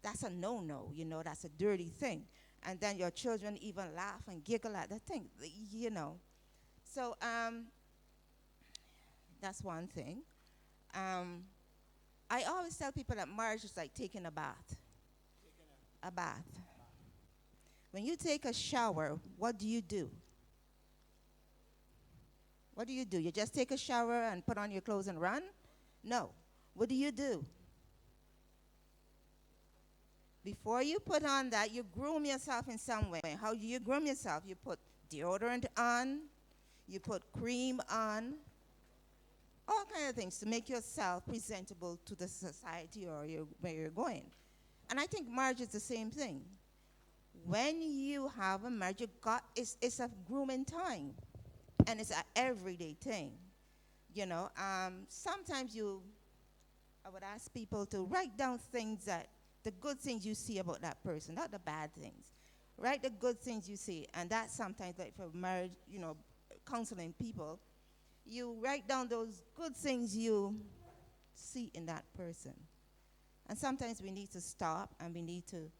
That's a no-no, that's a dirty thing. And then your children even laugh and giggle at the thing, So that's one thing. I always tell people that marriage is like taking a bath. A bath. When you take a shower, what do you do? What do? You just take a shower and put on your clothes and run? No. What do you do? Before you put on that, you groom yourself in some way. How do you groom yourself? You put deodorant on, you put cream on, all kinds of things to make yourself presentable to the society or where you're going. And I think marriage is the same thing. When you have a marriage, it's a grooming time. And it's an everyday thing. Sometimes I would ask people to write down the good things you see about that person, not the bad things. Write the good things you see. And that's sometimes like for marriage, counseling people, you write down those good things you see in that person. And sometimes we need to stop and we need to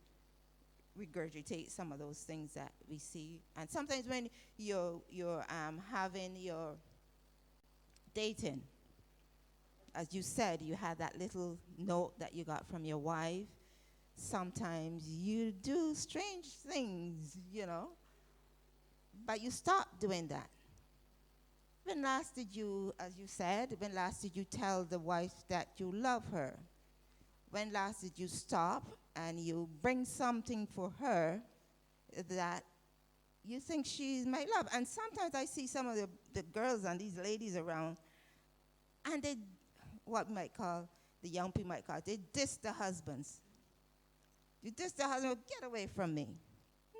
regurgitate some of those things that we see. And sometimes when you're having your dating, as you said, you had that little note that you got from your wife. Sometimes you do strange things, but you stop doing that. When last did you, as you said, when last did you tell the wife that you love her? When last did you stop and you bring something for her that you think she might love? And sometimes I see some of the girls and these ladies around, and they, what we might call, the young people might call, they diss the husbands. You diss the husband, get away from me.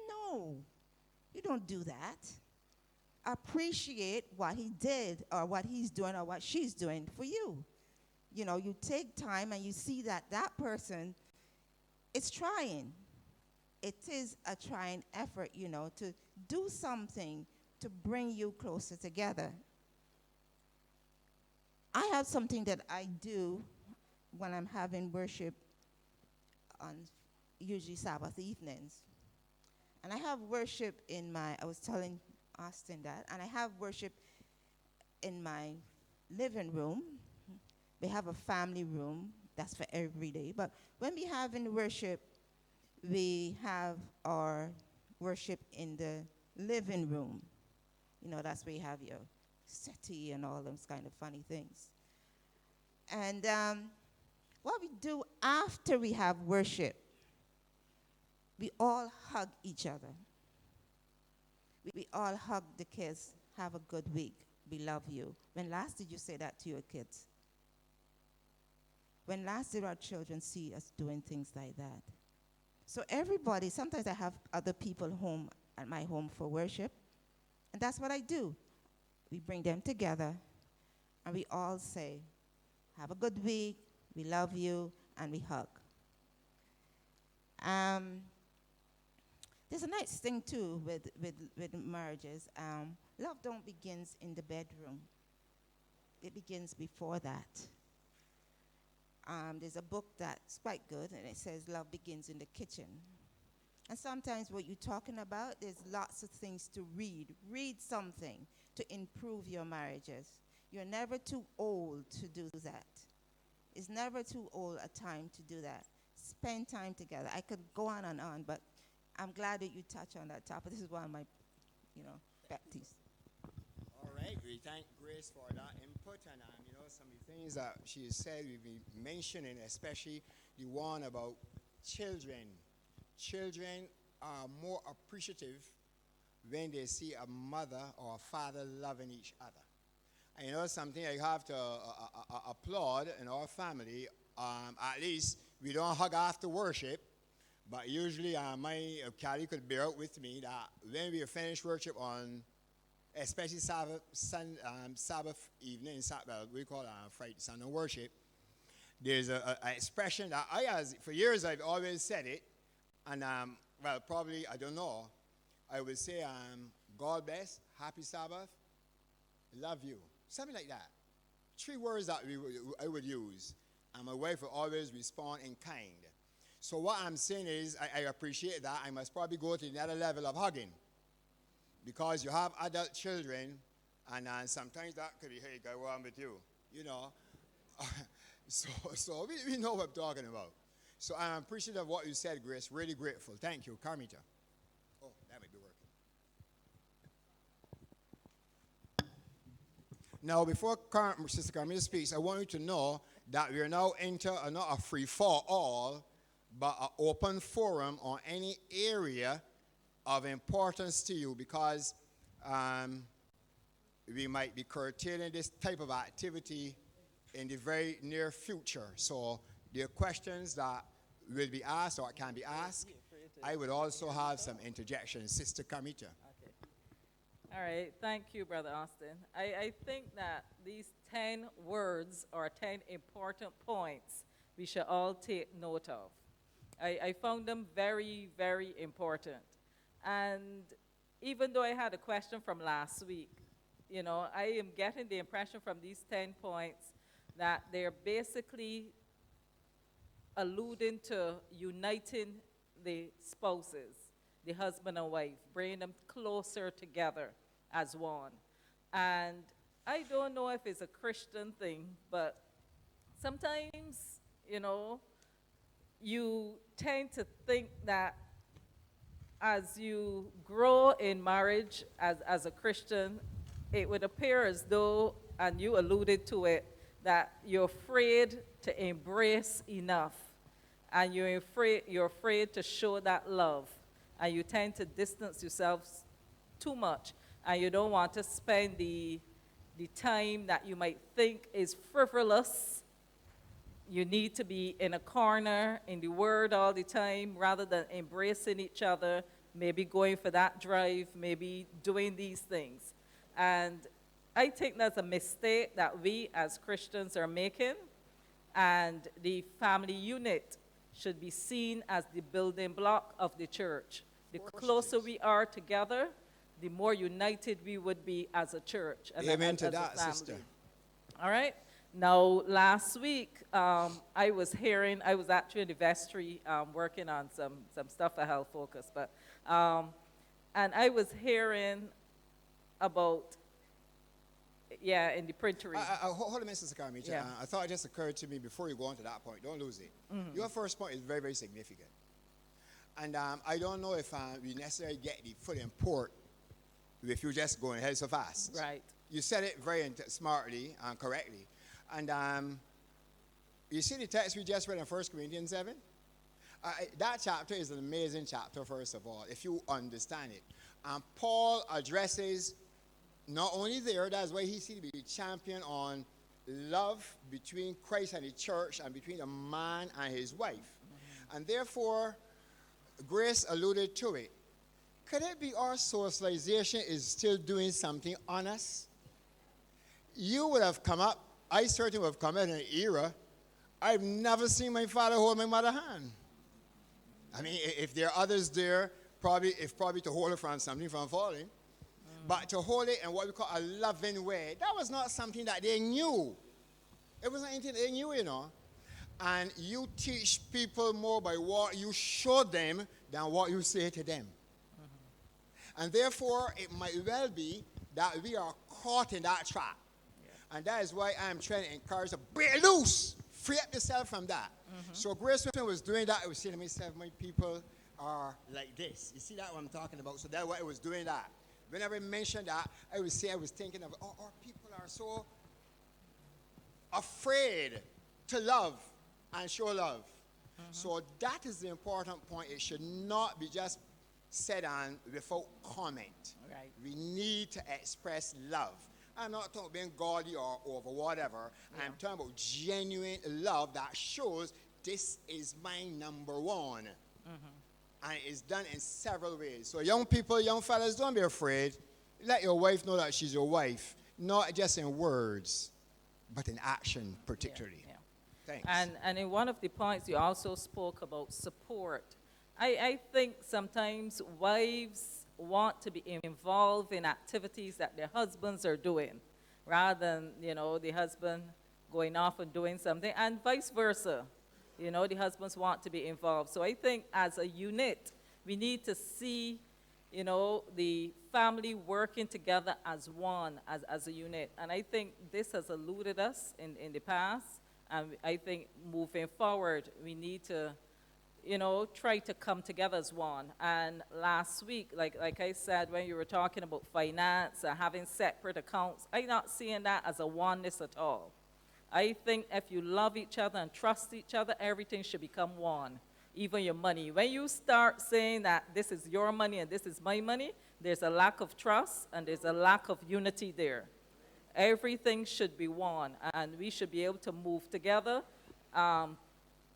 No, you don't do that. appreciate what he did or what he's doing or what she's doing for you. You know, you take time and you see that that person is trying. It is a trying effort, you know, to do something to bring you closer together. I have something that I do when I'm having worship on usually Sabbath evenings. And I have worship in my, I was telling Austin that, and I have worship in my living room. We have a family room, that's for every day. But when we have in worship, we have our worship in the living room. You know, that's where you have your settee and all those kind of funny things. And what we do after we have worship, we all hug each other. We all hug the kids. Have a good week. We love you. When last did you say that to your kids? When last did our children see us doing things like that? So everybody, sometimes I have other people home at my home for worship, and that's what I do. We bring them together, and we all say, have a good week, we love you, and we hug. There's a nice thing, too, with marriages. Love don't begins in the bedroom. It begins before that. There's a book that's quite good, and it says love begins in the kitchen. And sometimes what you're talking about, there's lots of things to read. Read something to improve your marriages. You're never too old to do that. It's never too old a time to do that. Spend time together. I could go on and on, but I'm glad that you touch on that topic. This is one of my, pet peeves. All right, we thank Grace for that input, and some of the things that she has said we've been mentioning, especially the one about children. Children are more appreciative when they see a mother or a father loving each other. And something I have to applaud in our family. At least we don't hug after worship, but usually Callie could bear out with me that when we finish worship on, especially Sabbath evening, we call it Friday, Sunday worship, there's an expression that for years I've always said it, and probably, I don't know, I would say, God bless, happy Sabbath, love you, something like that. 3 words that I would use, and my wife will always respond in kind. So what I'm saying is, I appreciate that. I must probably go to another level of hugging, because you have adult children, and sometimes that could be, hey, guy, what I'm with you, so we know what I'm talking about. So I'm appreciative of what you said, Grace. Really grateful. Thank you. Carmita. Oh, that might be working. Now, before Sister Carmita speaks, I want you to know that we are now into not a free-for-all, but an open forum on any area of importance to you, because we might be curtailing this type of activity in the very near future. So there are questions that will be asked or can be asked. I would also have some interjections. Sister Carmita. Okay. All right. Thank you, Brother Austin. I think that these 10 words or 10 important points we should all take note of. I found them very, very important. And even though I had a question from last week, I am getting the impression from these 10 points that they're basically alluding to uniting the spouses, the husband and wife, bringing them closer together as one. And I don't know if it's a Christian thing, but sometimes, you tend to think that as you grow in marriage as a Christian, it would appear as though, and you alluded to it, that you're afraid to embrace enough, and you're afraid to show that love, and you tend to distance yourselves too much, and you don't want to spend the time that you might think is frivolous. You need to be in a corner in the Word all the time rather than embracing each other, maybe going for that drive, maybe doing these things. And I think that's a mistake that we as Christians are making, and the family unit should be seen as the building block of the church. The Of course it closer is. we are together, the more united we would be as a church and Amen to as a that, family. sister. All right. Now, last week, I was actually in the vestry working on some stuff for Health Focus, and I was hearing about, in the printery. Hold on a minute, Sister Carmita. Yeah. I thought it just occurred to me before you go on to that point. Don't lose it. Your first point is very, very significant. And I don't know if we necessarily get the full import if you just going ahead so fast. Right. You said it very smartly and correctly. And you see the text we just read in 1 Corinthians 7? That chapter is an amazing chapter, first of all, if you understand it. And Paul addresses, not only there, that's why he seems to be champion on love between Christ and the church and between a man and his wife. And therefore, Grace alluded to it. Could it be our socialization is still doing something on us? You would have come up, I certainly would have come up in an era, I've never seen my father hold my mother's hand. I mean, if there are others there, probably to hold her from something from falling. But to hold it in what we call a loving way, that was not something that they knew. It wasn't anything they knew, you know. And you teach people more by what you show them than what you say to them. And therefore, it might well be that we are caught in that trap. Yeah. And that is why I'm trying to encourage to break loose, free up yourself from that. So Grace was doing that. I was saying to myself, my people are like this. You see that what I'm talking about? So that's why I was doing that. Whenever I mentioned that, I was thinking of, our people are so afraid to love and show love. So that is the important point. It should not be just said on without comment. Right. We need to express love. I'm not talking about being gaudy or over whatever. Yeah. I'm talking about genuine love that shows this is my number one. And it's done in several ways. So young people, young fellas, don't be afraid. Let your wife know that she's your wife, not just in words, but in action particularly. Yeah. Thanks. And in one of the points, you also spoke about support. I think sometimes wives want to be involved in activities that their husbands are doing, rather than, the husband going off and doing something, and vice versa. The husbands want to be involved. So I think as a unit, we need to see, the family working together as one, as a unit. And I think this has eluded us in the past. And I think moving forward, we need to, try to come together as one. And last week, like I said, when you were talking about finance and having separate accounts, I'm not seeing that as a oneness at all. I think if you love each other and trust each other, everything should become one, even your money. When you start saying that this is your money and this is my money, there's a lack of trust and there's a lack of unity there. Everything should be one, and we should be able to move together.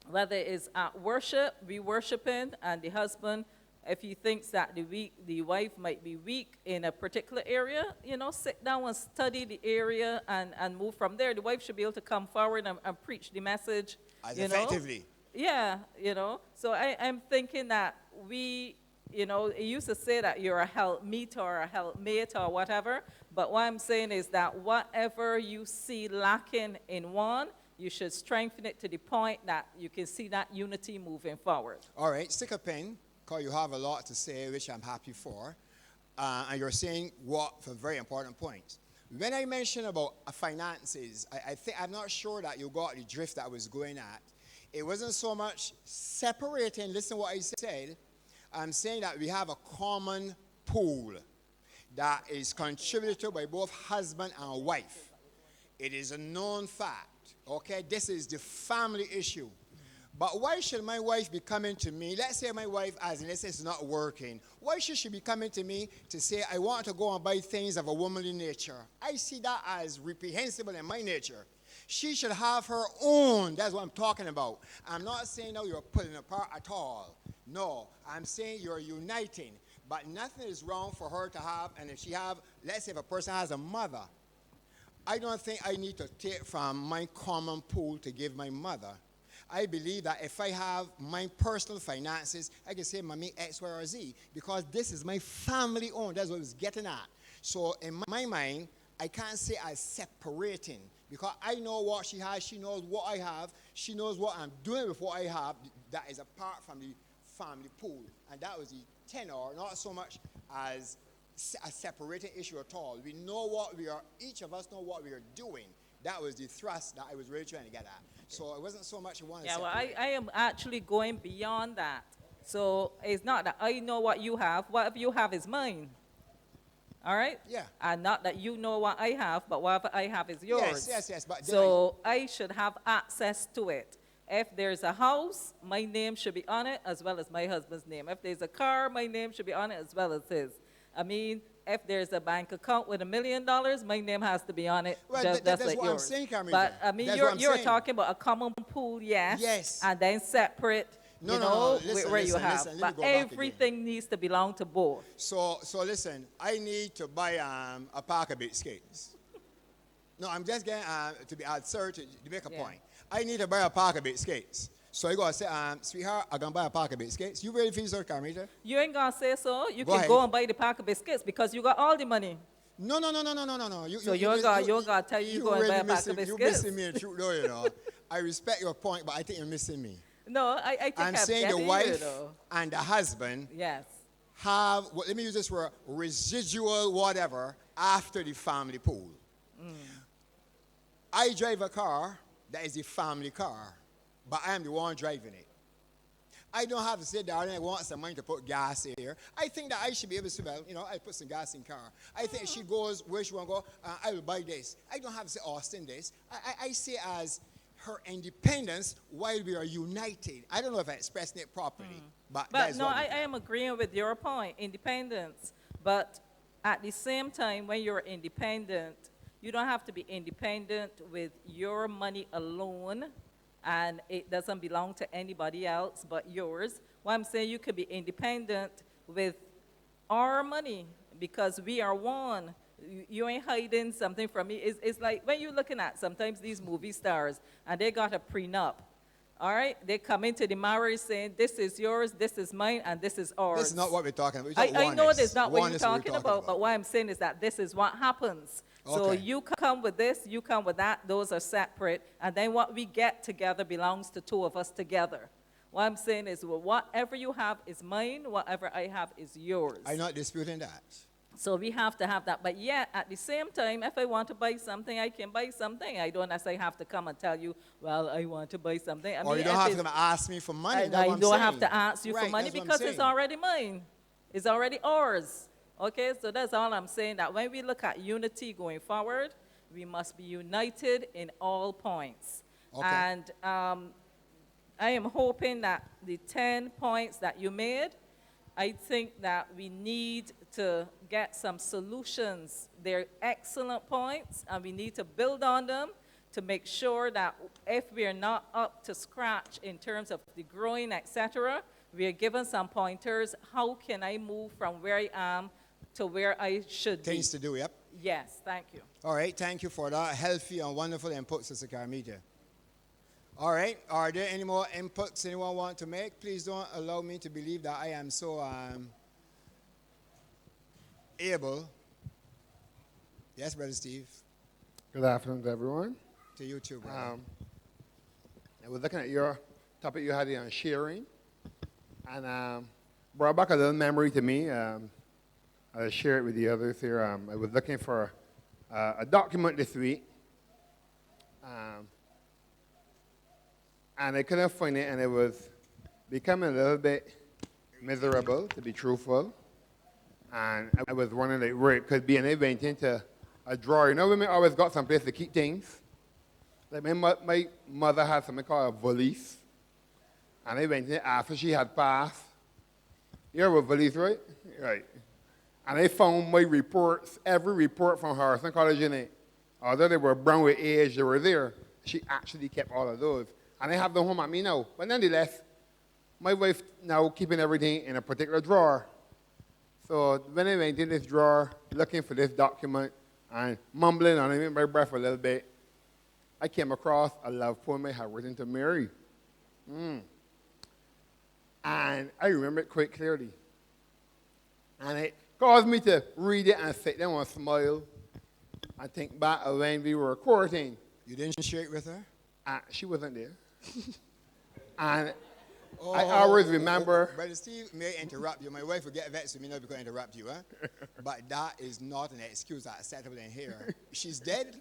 Whether it's at worship, we worshiping, and the husband, if he thinks that the wife might be weak in a particular area, sit down and study the area and move from there. The wife should be able to come forward and preach the message. As effectively. Yeah, So I'm thinking that we, it used to say that you're a helpmeet or a helpmate or whatever, but what I'm saying is that whatever you see lacking in one, you should strengthen it to the point that you can see that unity moving forward. All right, stick a pin, because you have a lot to say, which I'm happy for. And you're saying some very important points. When I mentioned about finances, I'm not sure that you got the drift that I was going at. It wasn't so much separating, listen to what I said. I'm saying that we have a common pool that is contributed to by both husband and wife. It is a known fact, okay? This is the family issue. But why should my wife be coming to me? Let's say my wife, as in, let's say, is not working. Why should she be coming to me to say, I want to go and buy things of a womanly nature? I see that as reprehensible in my nature. She should have her own. That's what I'm talking about. I'm not saying now you're pulling apart at all. No, I'm saying you're uniting. But nothing is wrong for her to have, and if she have, let's say if a person has a mother, I don't think I need to take from my common pool to give my mother. I believe that if I have my personal finances, I can say, Mommy, X, Y, or Z, because this is my family owned. That's what I was getting at. So in my mind, I can't say I'm separating, because I know what she has, she knows what I have, she knows what I'm doing with what I have that is apart from the family pool. And that was the tenor, not so much as a separating issue at all. We know what we are, each of us know what we are doing. That was the thrust that I was really trying to get at. So it wasn't so much one. Yeah, well, I am actually going beyond that. So it's not that I know what you have. Whatever you have is mine. All right? Yeah. And not that you know what I have, but whatever I have is yours. Yes. But so I should have access to it. If there's a house, my name should be on it as well as my husband's name. If there's a car, my name should be on it as well as his. I mean, if there's a bank account with $1 million, my name has to be on it, well, just that's like what yours. I'm saying, Carmita. But I mean, you're talking about a common pool, yes. Yes. And then separate, No, listen, where you listen, have. let me But go back everything needs to belong to both. So listen, I need to buy a pack of biscuits. No, I'm just getting to be absurd to make a point. I need to buy a pack of biscuits. So you gotta say, sweetheart, I'm gonna buy a pack of biscuits. You ready for this, Carmita? You ain't gonna say so. You Go can ahead. go and buy the pack of biscuits because you got all the money. No. You're gonna tell you go and buy a pack of biscuits? You're missing me in truth, though, you know. I respect your point, but I think you're missing me. No, I think I'm I've saying the getting wife you, though. and the husband Yes. have, let me use this word, residual whatever after the family pool. I drive a car that is the family car, but I am the one driving it. I don't have to say, darling, I want some money to put gas in here. I think that I should be able to, well, you know, I put some gas in car. I think she goes where she want to go, I will buy this. I don't have to say, Austin, this. I see as her independence while we are united. I don't know if I'm expressing it properly, but that is no, what I am agreeing with your point, independence. But at the same time, when you're independent, you don't have to be independent with your money alone, and it doesn't belong to anybody else but yours. What I'm saying, you could be independent with our money because we are one. You ain't hiding something from me. It's like when you're looking at sometimes these movie stars and they got a prenup. All right? They come into the marriage saying, this is yours, this is mine, and this is ours. This is not what we're talking about. I know that's not what you're talking about, but what I'm saying is that this is what happens. So Okay. you come with this, you come with that, those are separate, and then what we get together belongs to two of us together. What I'm saying is, well, whatever you have is mine, whatever I have is yours. I'm not disputing that. So we have to have that. But yet, at the same time, if I want to buy something, I can buy something. I don't necessarily have to come and tell you, well, I want to buy something. Or you don't have to come and ask me for money. I That's what I'm don't have saying. to ask you for Right, money that's what I'm because it's saying. already mine. It's already ours. Okay, so that's all I'm saying, that when we look at unity going forward, we must be united in all points. Okay. And I am hoping that the 10 points that you made, I think that we need to get some solutions. They're excellent points, and we need to build on them to make sure that if we are not up to scratch in terms of the growing, etc., we are given some pointers. How can I move from where I am to where I should be? Things to do, yep. Yes, thank you. All right, thank you for that healthy and wonderful input, Sister Carmita. All right, are there any more inputs anyone want to make? Please don't allow me to believe that I am so able. Yes, Brother Steve. Good afternoon to everyone. To you too, brother. I was looking at your topic you had here on sharing, and brought back a little memory to me. I'll share it with the others here. I was looking for a document this week, and I couldn't find it, and it was becoming a little bit miserable, to be truthful. And I was wondering like, where it could be, and I went into a drawer. You know, women always got some place to keep things. Like my mother had something called a valise, and I went in after she had passed. You know what valise, right? Right. And I found my reports, every report from Harrison College in it. Although they were brown with age, they were there. She actually kept all of those. And I have them home at me now. But nonetheless, my wife now keeping everything in a particular drawer. So when I went in this drawer looking for this document and mumbling under my breath a little bit, I came across a love poem I had written to Mary. And I remember it quite clearly. And it caused me to read it and sit down and smile and think back of when we were courting. You didn't share it with her? She wasn't there. And I always remember. Brother Steve, may I interrupt you. My wife will get vexed with me now because I interrupt you, huh? But that is not an excuse I settled in here. She's dead?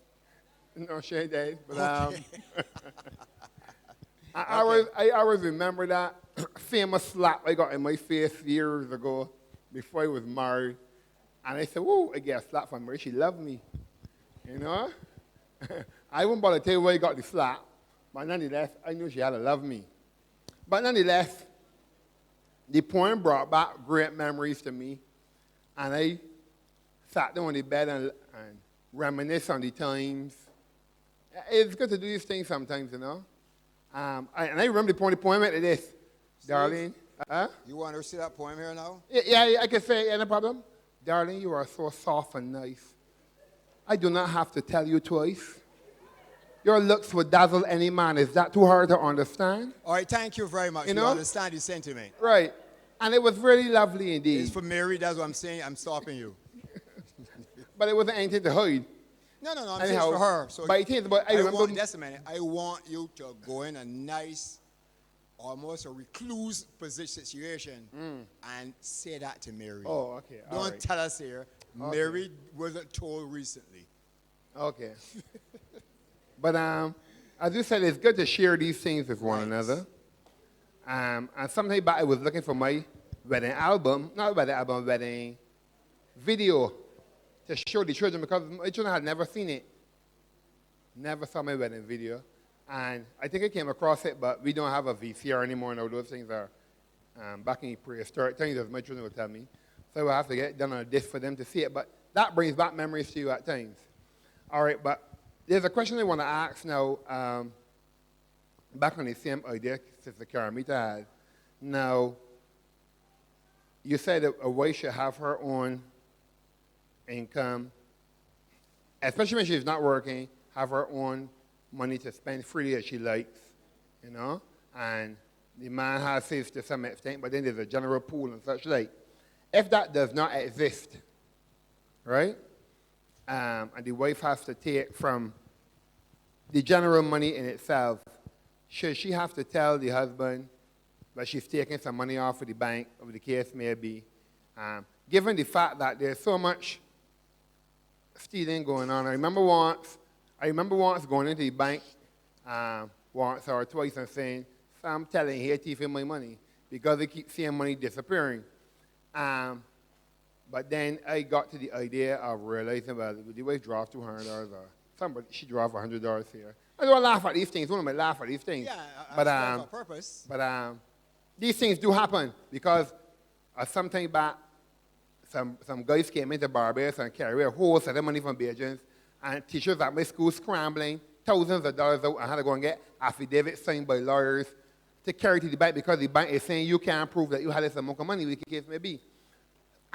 No, she ain't dead. But Okay. I always remember that famous slap I got in my face years ago before I was married. And I said, whoa, I get a slap from her. She loved me. You know? I won't bother to tell you where I got the slap. But nonetheless, I knew she had to love me. But nonetheless, the poem brought back great memories to me. And I sat down on the bed and reminisced on the times. It's good to do these things sometimes, you know. And I remember the poem like this. Steve, Darling. You want to see that poem here now? Yeah, I can say it, no problem. Darling, you are so soft and nice. I do not have to tell you twice. Your looks would dazzle any man. Is that too hard to understand? All right, thank you very much. You You know? understand the sentiment. Right. And it was really lovely indeed. It's for Mary, that's what I'm saying. I'm stopping you. But it wasn't anything to hide. No, I'm saying Anyhow, it's for her. So but it is, but I remember. just a minute. I want you to go in a nice, almost a recluse situation and say that to Mary. Oh, okay. All Don't right. tell us here. Okay. Mary wasn't told recently. Okay. But as you said, it's good to share these things with one Right. another. And sometime back, I was looking for my wedding album, not wedding album, wedding video to show the children because my children had never seen it. Never saw my wedding video. And I think I came across it, but we don't have a VCR anymore now. Those things are back in prehistoric times, as my children would tell me. So I will have to get it done on a disc for them to see it. But that brings back memories to you at times. All right, but there's a question I want to ask now, back on the same idea Sister Karamita had. Now, you said that a wife should have her own income, especially when she's not working, have her own money to spend freely as she likes, you know? And the man has his to some extent, but then there's a general pool and such like. If that does not exist, right? And the wife has to take from the general money in itself, should she have to tell the husband that she's taking some money off of the bank, or the case may be, given the fact that there's so much stealing going on. I remember once going into the bank once or twice and saying, I'm telling you, thieving my money, because they keep seeing money disappearing. But then I got to the idea of realizing, well, the wife dropped $200 or somebody, she dropped $100 here. I don't laugh at these things. One of them laugh at these things. Yeah, but on purpose. But these things do happen because some time back, some guys came into Barbados and carried a whole set of money from Bajans, and teachers at my school scrambling thousands of dollars out and had to go and get affidavits signed by lawyers to carry to the bank because the bank is saying you can't prove that you had this amount of money, the case may be.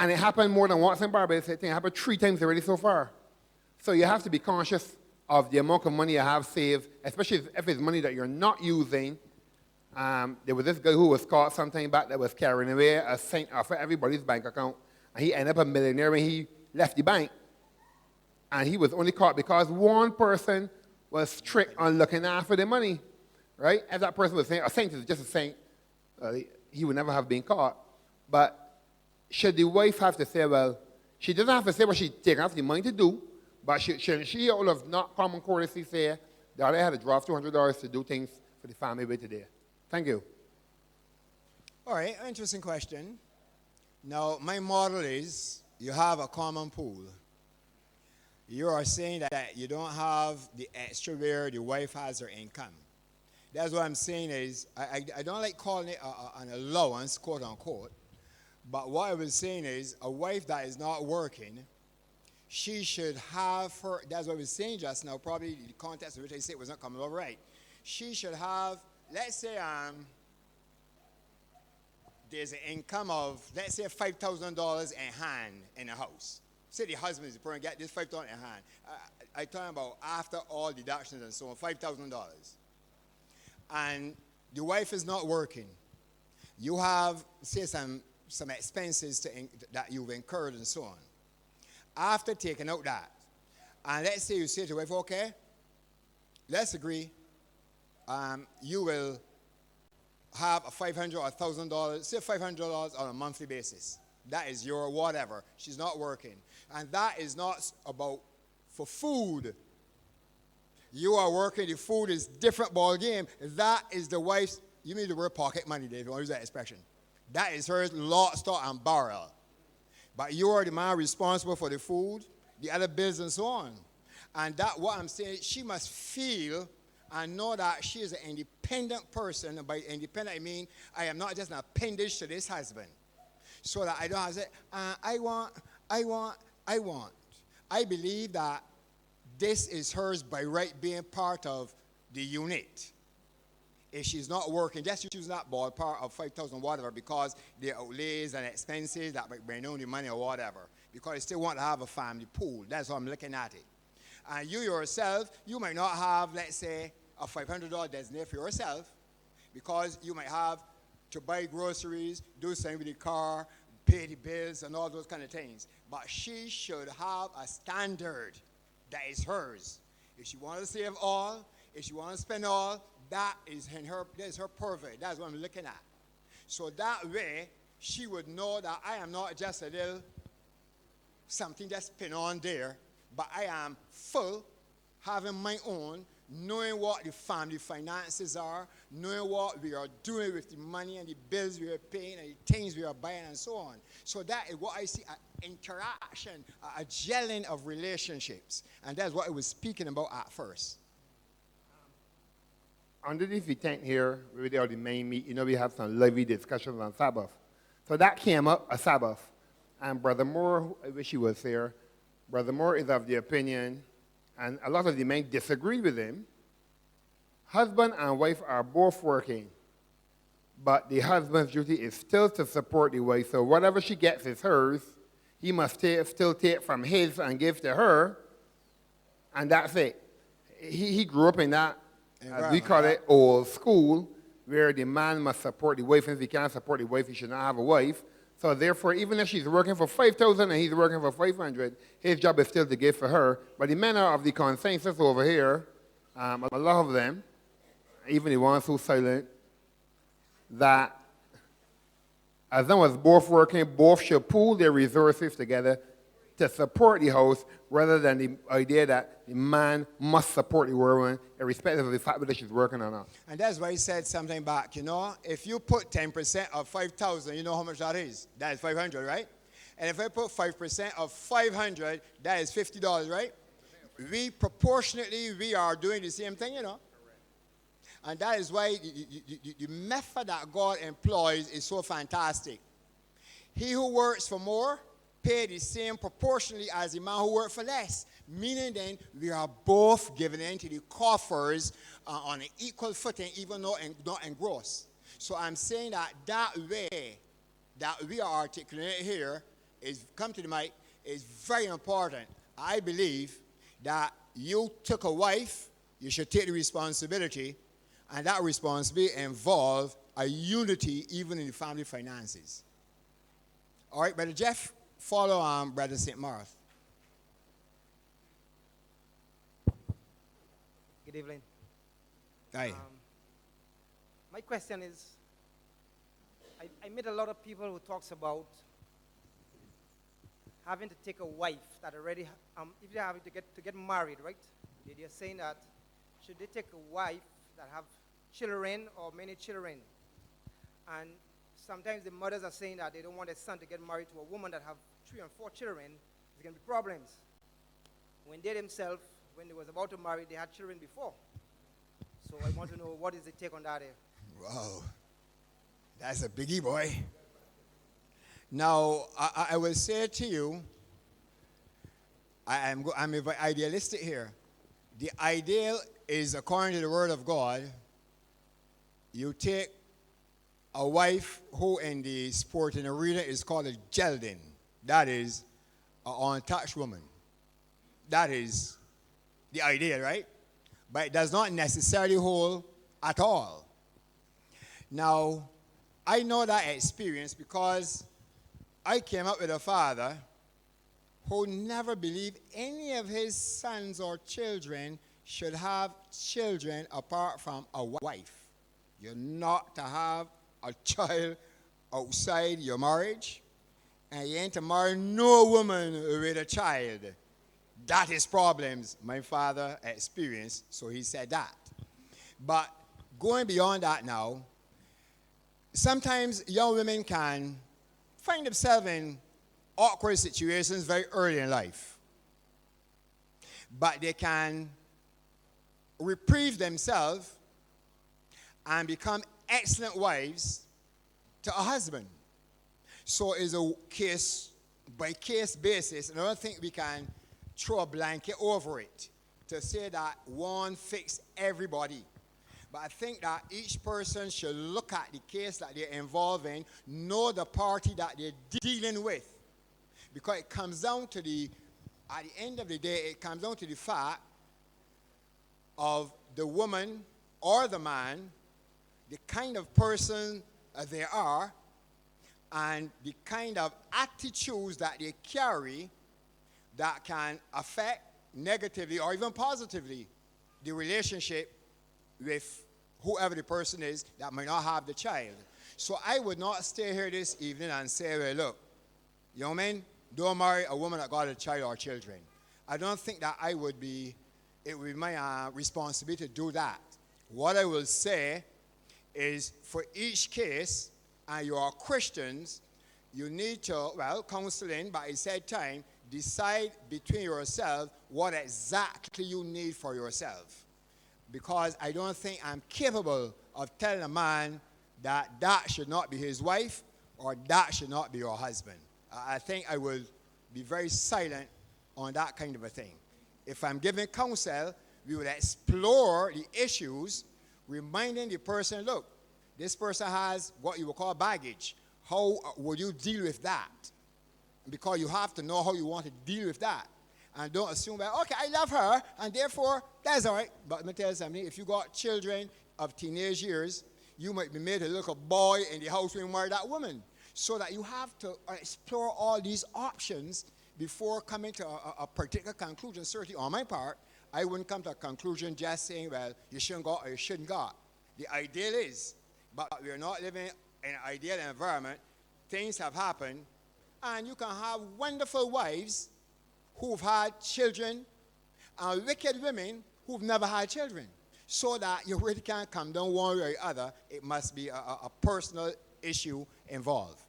And it happened more than once in Barbados. It happened 3 times already so far. So you have to be conscious of the amount of money you have saved, especially if it's money that you're not using. There was this guy who was caught some time back that was carrying away a cent off of everybody's bank account. And he ended up a millionaire when he left the bank. And he was only caught because one person was strict on looking after the money, right? If that person was saying, a saint is just a saint, he would never have been caught. But should the wife have to say, well, she doesn't have to say what she's taking off the money to do, but she out of not common courtesy say that I had to drop $200 to do things for the family with today? Thank you. All right, interesting question. Now, my model is you have a common pool. You are saying that you don't have the extra where the wife has her income. That's what I'm saying is, I don't like calling it an allowance, quote unquote, but what I was saying is a wife that is not working, she should have her, that's what I was saying just now, probably the context of which I said was not coming over right. She should have, let's say, there's an income of, let's say, $5,000 in hand in the house. Say the husband is going to get this $5,000 in hand. I'm talking about after all deductions and so on, $5,000. And the wife is not working. You have, say, some expenses that you've incurred and so on. After taking out that, and let's say you say to your wife, okay, let's agree, you will have a $500 or $1,000, say $500 on a monthly basis. That is your whatever. She's not working. And that is not about for food. You are working, the food is different ball game. That is the wife's, you mean the word pocket money, Dave, you want to use that expression. That is hers, lock, stock, and barrel. But you are the man responsible for the food, the other bills, and so on. And that, what I'm saying, she must feel and know that she is an independent person. And by independent, I mean I am not just an appendage to this husband. So that I don't have to say, I want. I believe that this is hers by right being part of the unit. If she's not working, just choose that ballpark of 5,000 whatever because the outlays and expenses that might bring down the money or whatever. Because I still want to have a family pool. That's how I'm looking at it. And you yourself, you might not have, let's say, a $500 designated for yourself because you might have to buy groceries, do something with the car, pay the bills and all those kind of things. But she should have a standard that is hers. If she wants to save all, if she wants to spend all, that is her purvey. That's what I'm looking at. So that way, she would know that I am not just a little something that's pin on there, but I am full, having my own, knowing what the family finances are, knowing what we are doing with the money and the bills we are paying and the things we are buying and so on. So that is what I see, an interaction, a gelling of relationships. And that's what I was speaking about at first. Underneath the tent here, where they are the main meet, we have some lively discussions on Sabbath. So that came up, a Sabbath. And Brother Moore, I wish he was here, Brother Moore is of the opinion, and a lot of the men disagree with him. Husband and wife are both working, but the husband's duty is still to support the wife. So whatever she gets is hers. He must still take from his and give to her, and that's it. He grew up in that, as we call it, old school, where the man must support the wife, and if he can't support the wife, he should not have a wife. So therefore, even if she's working for 5,000 and he's working for 500, his job is still to give for her. But the men are of the consensus over here, a lot of them, even the ones who are silent, that as long as both working, both should pool their resources together to support the house rather than the idea that the man must support the woman irrespective of the fact whether she's working or not. And that's why he said something back, if you put 10% of 5,000, you know how much that is? That is 500, right? And if I put 5% of 500, that is $50, right? We proportionately, we are doing the same thing, And that is why the method that God employs is so fantastic. He who works for more, pay the same proportionally as the man who works for less. Meaning then, we are both given into the coffers on an equal footing, even though not engrossed. So I'm saying that way that we are articulating here is, come to the mic, is very important. I believe that you took a wife, you should take the responsibility, and that responsibility involves a unity even in the family finances. All right, Brother Jeff, follow on Brother St. Martha. Good evening. Hi. My question is, I meet a lot of people who talks about having to take a wife that already, if they're having to get married, right? They're saying that should they take a wife that have children or many children? And sometimes the mothers are saying that they don't want their son to get married to a woman that have 3 and 4 children. There's going to be problems. When they themselves, when they was about to marry, they had children before. So I want to know what is the take on that here. Wow. That's a biggie, boy. Now, I will say to you, I'm idealistic here. The ideal is, according to the Word of God, you take a wife who in the sporting arena is called a gelding. That is an untouched woman. That is the idea, right? But it does not necessarily hold at all. Now, I know that experience because I came up with a father who never believed any of his sons or children should have children apart from a wife. You're not to have a child outside your marriage, and you ain't to marry no woman with a child. That is problems my father experienced, so he said that. But going beyond that now, sometimes young women can find themselves in awkward situations very early in life. But they can reprieve themselves and become excellent wives to a husband. So it's a case by case basis, and I don't think we can throw a blanket over it to say that one fits everybody. But I think that each person should look at the case that they're involved in, know the party that they're dealing with. Because it comes down to at the end of the day, it comes down to the fact of the woman or the man, the kind of person they are, and the kind of attitudes that they carry that can affect negatively or even positively the relationship with whoever the person is that might not have the child. So I would not stay here this evening and say, well, look, young men, don't marry a woman that got a child or children. I don't think that it would be my responsibility to do that. What I will say is for each case, and you are Christians, you need to, counseling, but at said time, decide between yourselves what exactly you need for yourself. Because I don't think I'm capable of telling a man that should not be his wife or that should not be your husband. I think I will be very silent on that kind of a thing. If I'm giving counsel, we will explore the issues, reminding the person, look, this person has what you would call baggage. How would you deal with that? Because you have to know how you want to deal with that. And don't assume that, okay, I love her, and therefore, that's all right. But let me tell you something. If you got children of teenage years, you might be made to look a boy in the house when you marry that woman. So that you have to explore all these options before coming to a particular conclusion. Certainly on my part, I wouldn't come to a conclusion just saying, well, you shouldn't go or you shouldn't go. The ideal is, but we're not living in an ideal environment. Things have happened, and you can have wonderful wives who've had children and wicked women who've never had children. So that you really can't come down one way or the other. It must be a personal issue involved.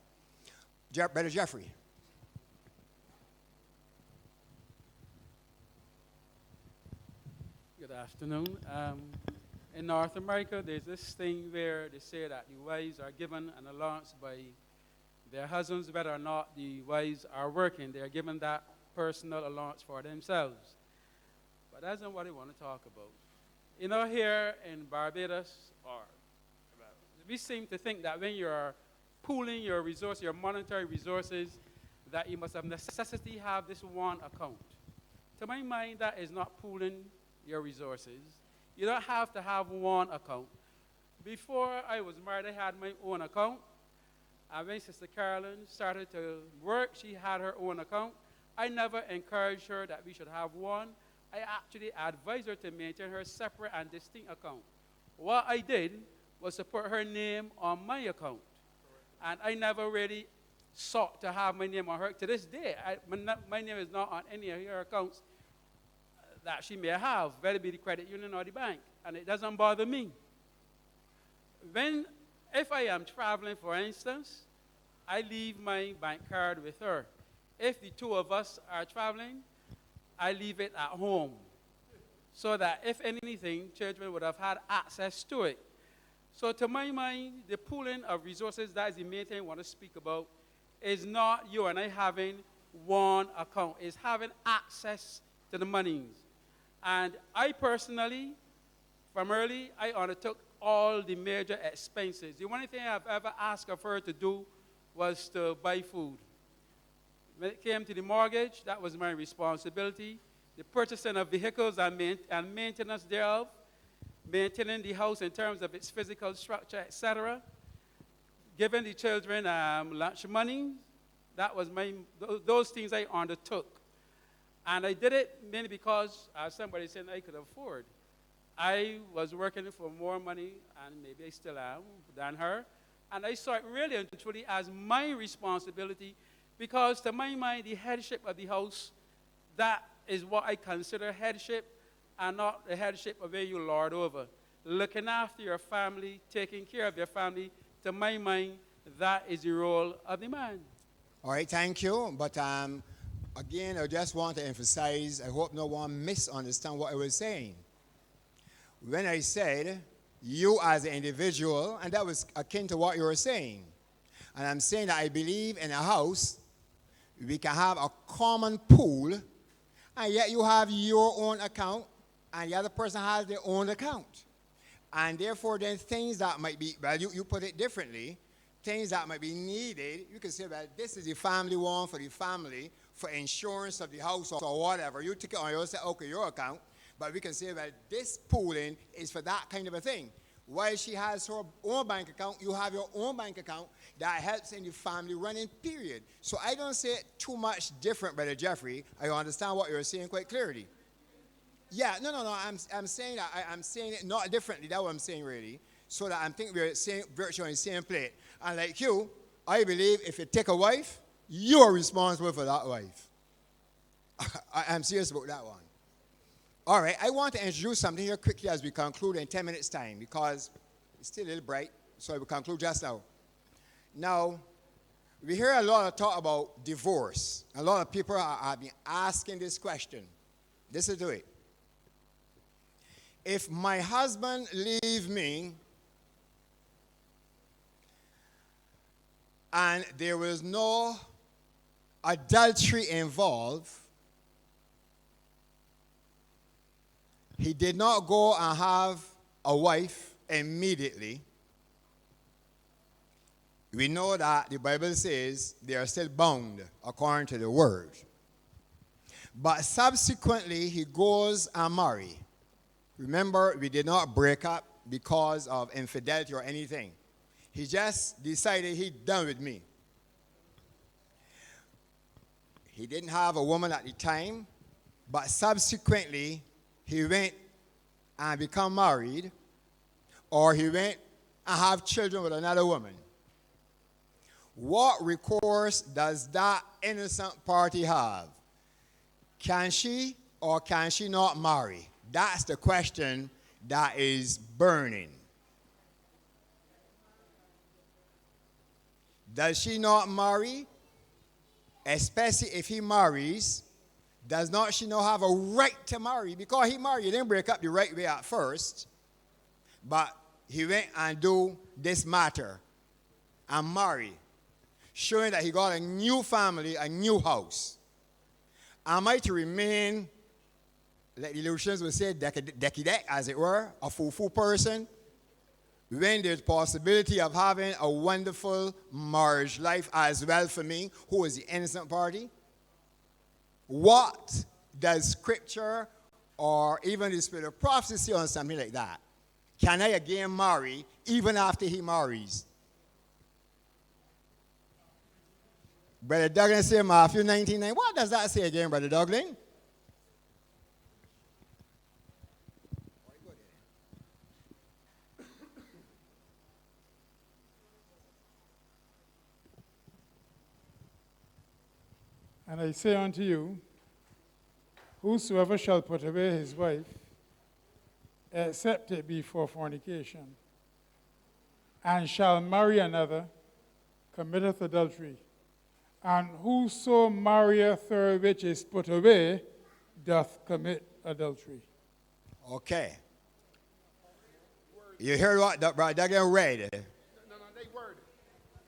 Brother Jeffrey. Good afternoon. In North America, there's this thing where they say that the wives are given an allowance by their husbands, whether or not the wives are working. They're given that personal allowance for themselves. But that's not what I want to talk about. You know, here in Barbados, we seem to think that when you're pooling your resources, your monetary resources, that you must of necessity have this one account. To my mind, that is not pooling your resources. You don't have to have one account. Before I was married, I had my own account. And when Sister Carolyn started to work, she had her own account. I never encouraged her that we should have one. I actually advised her to maintain her separate and distinct account. What I did was to put her name on my account. And I never really sought to have my name on her. To this day, my name is not on any of her accounts that she may have, whether it be the credit union or the bank. And it doesn't bother me. If I am traveling, for instance, I leave my bank card with her. If the two of us are traveling, I leave it at home. So that if anything, children would have had access to it. So to my mind, the pooling of resources, that is the main thing I want to speak about, is not you and I having one account. It's having access to the monies. And I personally, from early, I undertook all the major expenses. The only thing I've ever asked of her to do was to buy food. When it came to the mortgage, that was my responsibility. The purchasing of vehicles and maintenance thereof, maintaining the house in terms of its physical structure, etc. Giving the children lunch money, that was those things I undertook. And I did it mainly because, as somebody said, I could afford. I was working for more money, and maybe I still am, than her. And I saw it really and truly as my responsibility because, to my mind, the headship of the house, that is what I consider headship and not the headship of where you lord over. Looking after your family, taking care of your family, to my mind, that is the role of the man. All right, thank you. But again, I just want to emphasize, I hope no one misunderstands what I was saying. When I said you as an individual, and that was akin to what you were saying. And I'm saying that I believe in a house, we can have a common pool, and yet you have your own account, and the other person has their own account. And therefore, then things that might be, well, you put it differently, things that might be needed, you can say, well, this is the family one for the family, for insurance of the house or whatever. You take it on yourself, okay, your account, but we can say, well, this pooling is for that kind of a thing. While she has her own bank account, you have your own bank account that helps in the family running, period. So I don't say it too much different, Brother Jeffrey. I understand what you're saying quite clearly. Yeah, no. I'm saying that I'm saying it not differently. That's what I'm saying, really. So that I'm thinking we're saying virtually on the same plate. And like you, I believe if you take a wife, you're responsible for that wife. I'm serious about that one. All right, I want to introduce something here quickly as we conclude in 10 minutes' time because it's still a little bright, so I will conclude just now. Now, we hear a lot of talk about divorce. A lot of people have been asking this question. Listen to it. If my husband leaves me and there was no adultery involved, he did not go and have a wife immediately, we know that the Bible says they are still bound according to the word. But subsequently, he goes and marries. Remember, we did not break up because of infidelity or anything. He just decided he's done with me. He didn't have a woman at the time, but subsequently, he went and become married, or he went and have children with another woman. What recourse does that innocent party have? Can she or can she not marry? That's the question that is burning. Does she not marry? Especially if he marries, does not she not have a right to marry? Because he married, he didn't break up the right way at first, but he went and do this matter and marry, showing that he got a new family, a new house. Am I to remain, like the Lucians would say, decky-deck, as it were, a foo-foo person, when there's possibility of having a wonderful marriage life as well for me, who is the innocent party? What does Scripture or even the Spirit of prophecy say on something like that? Can I again marry even after he marries? Brother Douglas said, Matthew 19:9. What does that say again, Brother Douglas? And I say unto you, whosoever shall put away his wife, except it be for fornication, and shall marry another, committeth adultery. And whoso marrieth her which is put away, doth commit adultery. Okay. You heard what Brother Douglas read?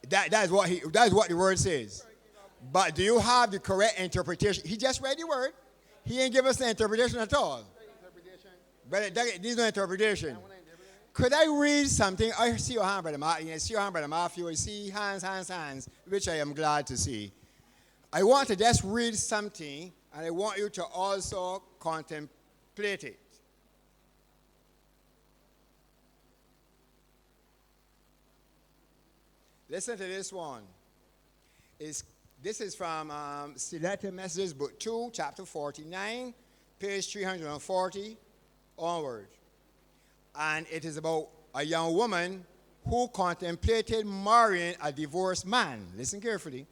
That's what the word says. But do you have the correct interpretation? He just read the word. He ain't give us the interpretation at all. But there's no interpretation. Could I read something? I see your hand, Brother Matthew. I see your hand, Brother Matthew. I see hands, which I am glad to see. I want to just read something, and I want you to also contemplate it. Listen to this one. This is from Selected Messages, Book 2, Chapter 49, page 340 onward. And it is about a young woman who contemplated marrying a divorced man. Listen carefully.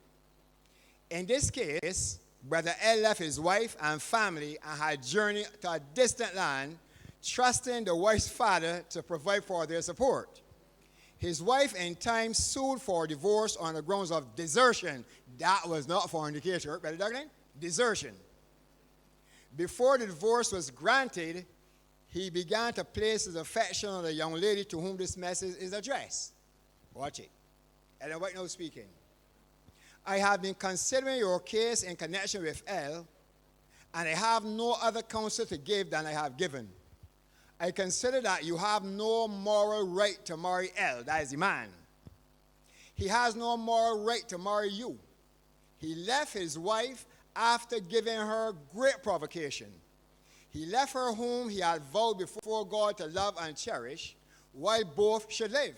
In this case, Brother L left his wife and family and had journeyed to a distant land, trusting the wife's father to provide for their support. His wife in time sued for divorce on the grounds of desertion. That was not fornication, Brother Douglas. Desertion. Before the divorce was granted, he began to place his affection on the young lady to whom this message is addressed. Watch it. Ellen White now speaking. I have been considering your case in connection with L, and I have no other counsel to give than I have given. I consider that you have no moral right to marry L, that is the man. He has no moral right to marry you. He left his wife after giving her great provocation. He left her whom he had vowed before God to love and cherish, while both should live.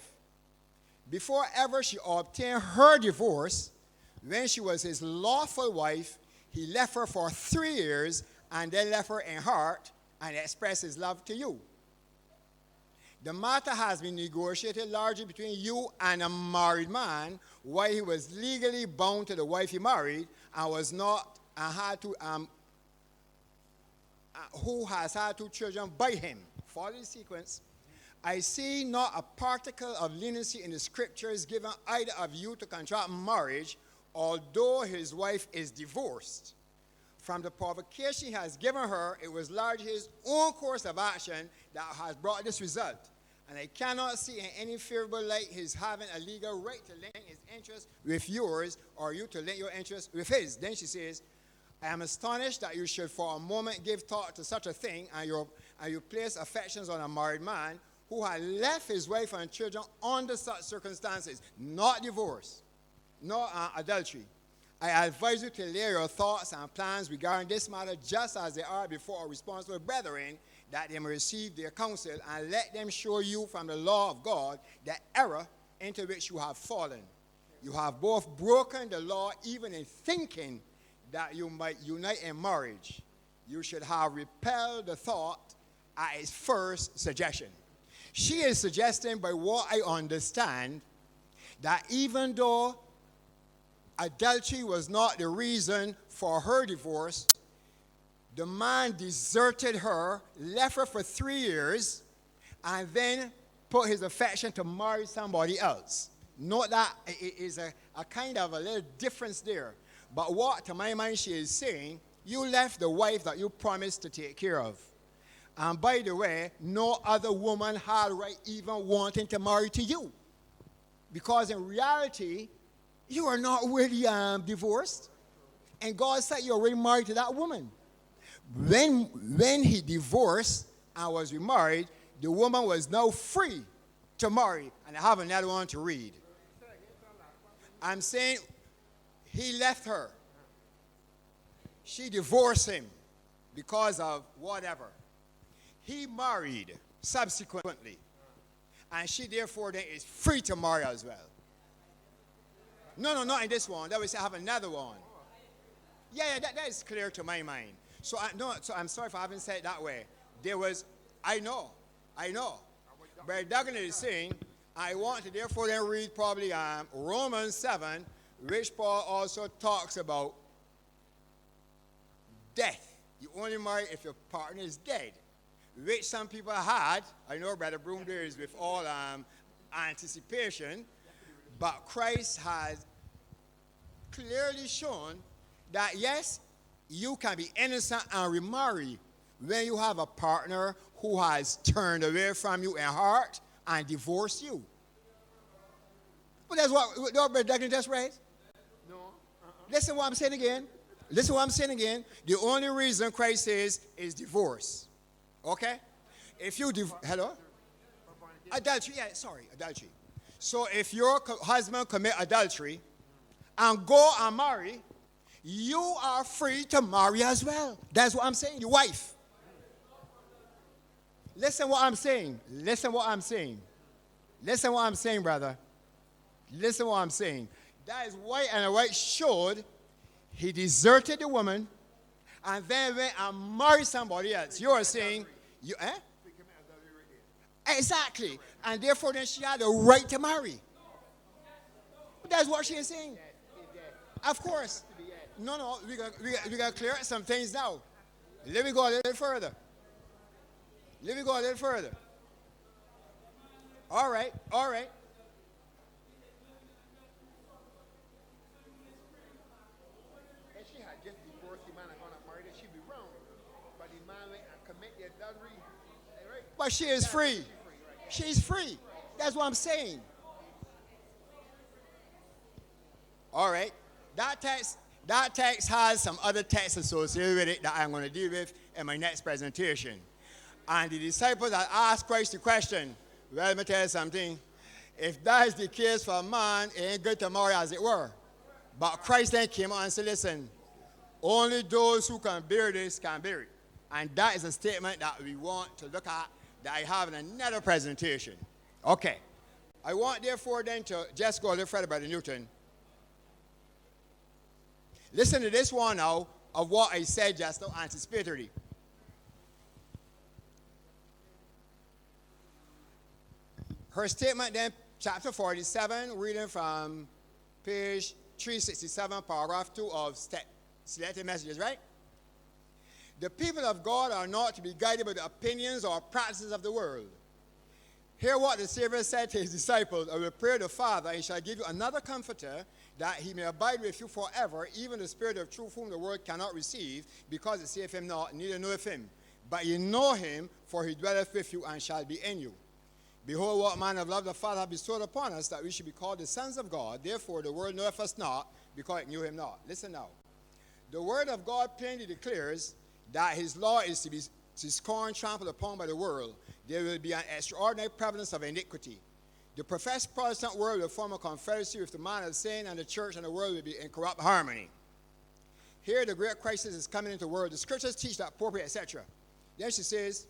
Before ever she obtained her divorce, when she was his lawful wife, he left her for 3 years and then left her in heart and expressed his love to you. The matter has been negotiated largely between you and a married man, while he was legally bound to the wife he married and was not and had to who has had 2 children by him. Follow the sequence. I see not a particle of leniency in the scriptures given either of you to contract marriage, although his wife is divorced. From the provocation he has given her, it was largely his own course of action that has brought this result. And I cannot see in any favorable light his having a legal right to link his interest with yours, or you to link your interest with his. Then she says, I am astonished that you should for a moment give thought to such a thing, and you place affections on a married man who had left his wife and children under such circumstances, not divorce, nor adultery. I advise you to lay your thoughts and plans regarding this matter just as they are before our responsible brethren, that they may receive their counsel, and let them show you from the law of God the error into which you have fallen. You have both broken the law even in thinking that you might unite in marriage. You should have repelled the thought at its first suggestion. She is suggesting, by what I understand, that even though adultery was not the reason for her divorce, the man deserted her, left her for 3 years, and then put his affection to marry somebody else. Note that it is a kind of a little difference there. But what, to my mind, she is saying, you left the wife that you promised to take care of. And by the way, no other woman had right even wanting to marry to you. Because in reality, you are not really divorced. And God said you're already married to that woman. When he divorced and was remarried, the woman was now free to marry. And I have another one to read. I'm saying he left her. She divorced him because of whatever. He married subsequently. And she therefore then is free to marry as well. No, not in this one. That was I have another one. Yeah, that is clear to my mind. So I'm sorry if I haven't said it that way. There was, I know. But Douglas is saying, I want to therefore then read probably Romans 7, which Paul also talks about death. You only marry if your partner is dead, which some people had. I know Brother Broom there is with all anticipation, but Christ has clearly shown that yes, you can be innocent and remarry when you have a partner who has turned away from you in heart and divorced you. But that's what Brother Douglas just read. No. Listen what I'm saying again. The only reason Christ says is divorce. Okay? If you hello? Adultery, yeah, sorry, adultery. So if your husband commit adultery and go and marry, you are free to marry as well. That's what I'm saying, your wife. Listen what I'm saying. Listen what I'm saying. Listen what I'm saying, brother. Listen what I'm saying. That is white and the white showed he deserted the woman and then went and married somebody else. You are saying, you, eh? Exactly. And therefore then she had the right to marry. That's what she is saying. Of course. No, we got to clear up some things now. Let me go a little further. Let me go a little further. All right. If she had just divorced the man and gone and married her, she'd be wrong. But the man went and commit the adultery. Right? But she is free. She's free. That's what I'm saying. All right. That text has some other texts associated with it that I'm going to deal with in my next presentation. And the disciples had asked Christ the question, well, let me tell you something. If that is the case for a man, it ain't good to marry as it were. But Christ then came out and said, listen, only those who can bear this can bear it. And that is a statement that we want to look at that I have in another presentation. Okay. I want, therefore, then to just go a little further, Brother Newton. Listen to this one now of what I said just now anticipatory. Her statement then, chapter 47, reading from page 367, paragraph 2 of Selected Messages, right? The people of God are not to be guided by the opinions or practices of the world. Hear what the Savior said to his disciples, I will pray the Father, and he shall give you another comforter, that he may abide with you forever, even the Spirit of truth whom the world cannot receive, because it seeth him not, neither knoweth him. But ye know him, for he dwelleth with you and shall be in you. Behold, what manner of love the Father hath bestowed upon us, that we should be called the sons of God. Therefore the world knoweth us not, because it knew him not. Listen now. The word of God plainly declares that his law is to be scorned, trampled upon by the world. There will be an extraordinary prevalence of iniquity. The professed Protestant world will form a confederacy with the man of sin, and the church and the world will be in corrupt harmony. Here the great crisis is coming into the world. The scriptures teach that appropriate, etc. Then she says,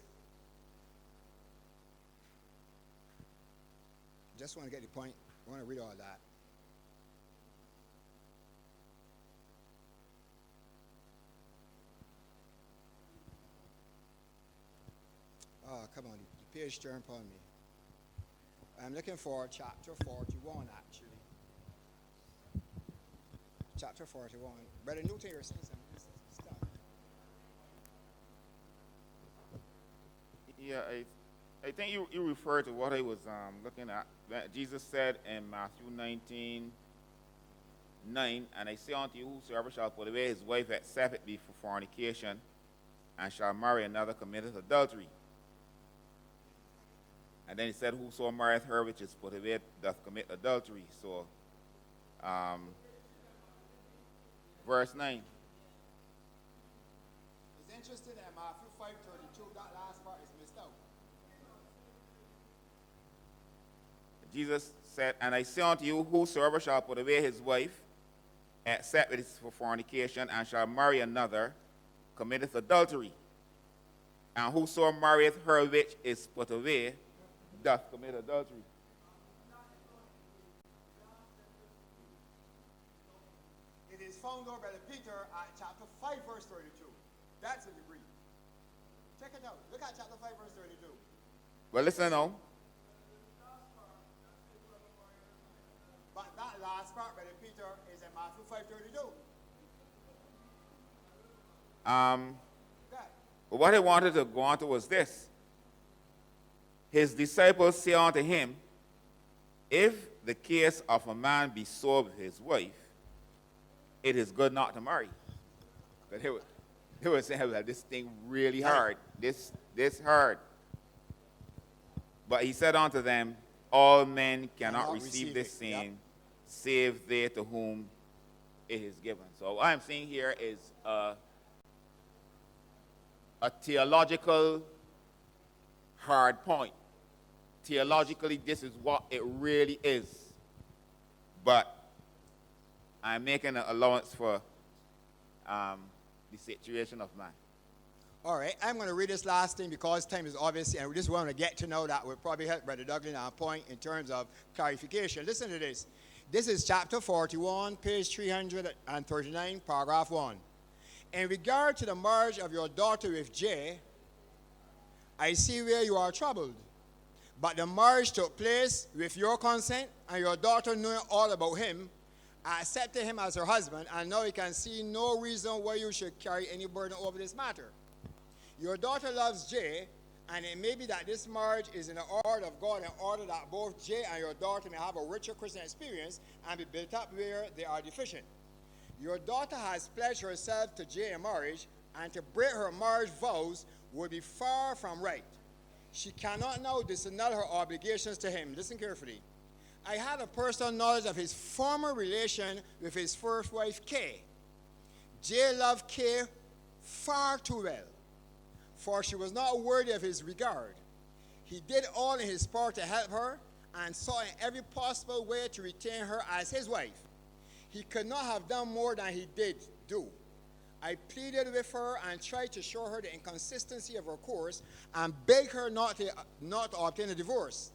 just want to get the point. I want to read all that. Oh, come on, the page turned upon me. I'm looking for chapter 41, actually. Chapter 41. Brother Newton, you're saying some stuff. Yeah, I think you referred to what I was looking at. That Jesus said in Matthew 19:9, and I say unto you, whosoever shall put away his wife except it be for fornication, and shall marry another, committeth adultery. And then he said, whoso marrieth her which is put away doth commit adultery. So, verse 9. It's interesting that Matthew 5:32, that last part is missed out. Jesus said, and I say unto you, whosoever shall put away his wife, except it is for fornication, and shall marry another, committeth adultery. And whoso marrieth her which is put away, doth commit adultery. It is found over by Peter at chapter 5, verse 32. That's in the Greek. Check it out. Look at chapter 5, verse 32. Well, listen now. But that last part by Peter is in Matthew 5:32. What I wanted to go on to was this. His disciples say unto him, if the case of a man be so with his wife, it is good not to marry. But they were saying, well, this thing really hard. This hard. But he said unto them, all men cannot receive this saying, save they to whom it is given. So what I'm saying here is a theological hard point. theologically this is what it really is. But I'm making an allowance for the situation of man. All right, I'm going to read this last thing because time is obvious, and we just want to get to know that will probably help Brother Douglas on a point in terms of clarification. Listen to this. This is chapter 41, page 339, paragraph 1. In regard to the marriage of your daughter with Jay, I see where you are troubled. But the marriage took place with your consent, and your daughter knowing all about him, accepted him as her husband, and now you can see no reason why you should carry any burden over this matter. Your daughter loves Jay, and it may be that this marriage is in the order of God in order that both Jay and your daughter may have a richer Christian experience and be built up where they are deficient. Your daughter has pledged herself to Jay in marriage, and to break her marriage vows would be far from right. She cannot now disannul her obligations to him. Listen carefully. I had a personal knowledge of his former relation with his first wife, Kay. Jay loved Kay far too well, for she was not worthy of his regard. He did all in his power to help her and sought in every possible way to retain her as his wife. He could not have done more than he did do. I pleaded with her and tried to show her the inconsistency of her course and begged her not to obtain a divorce.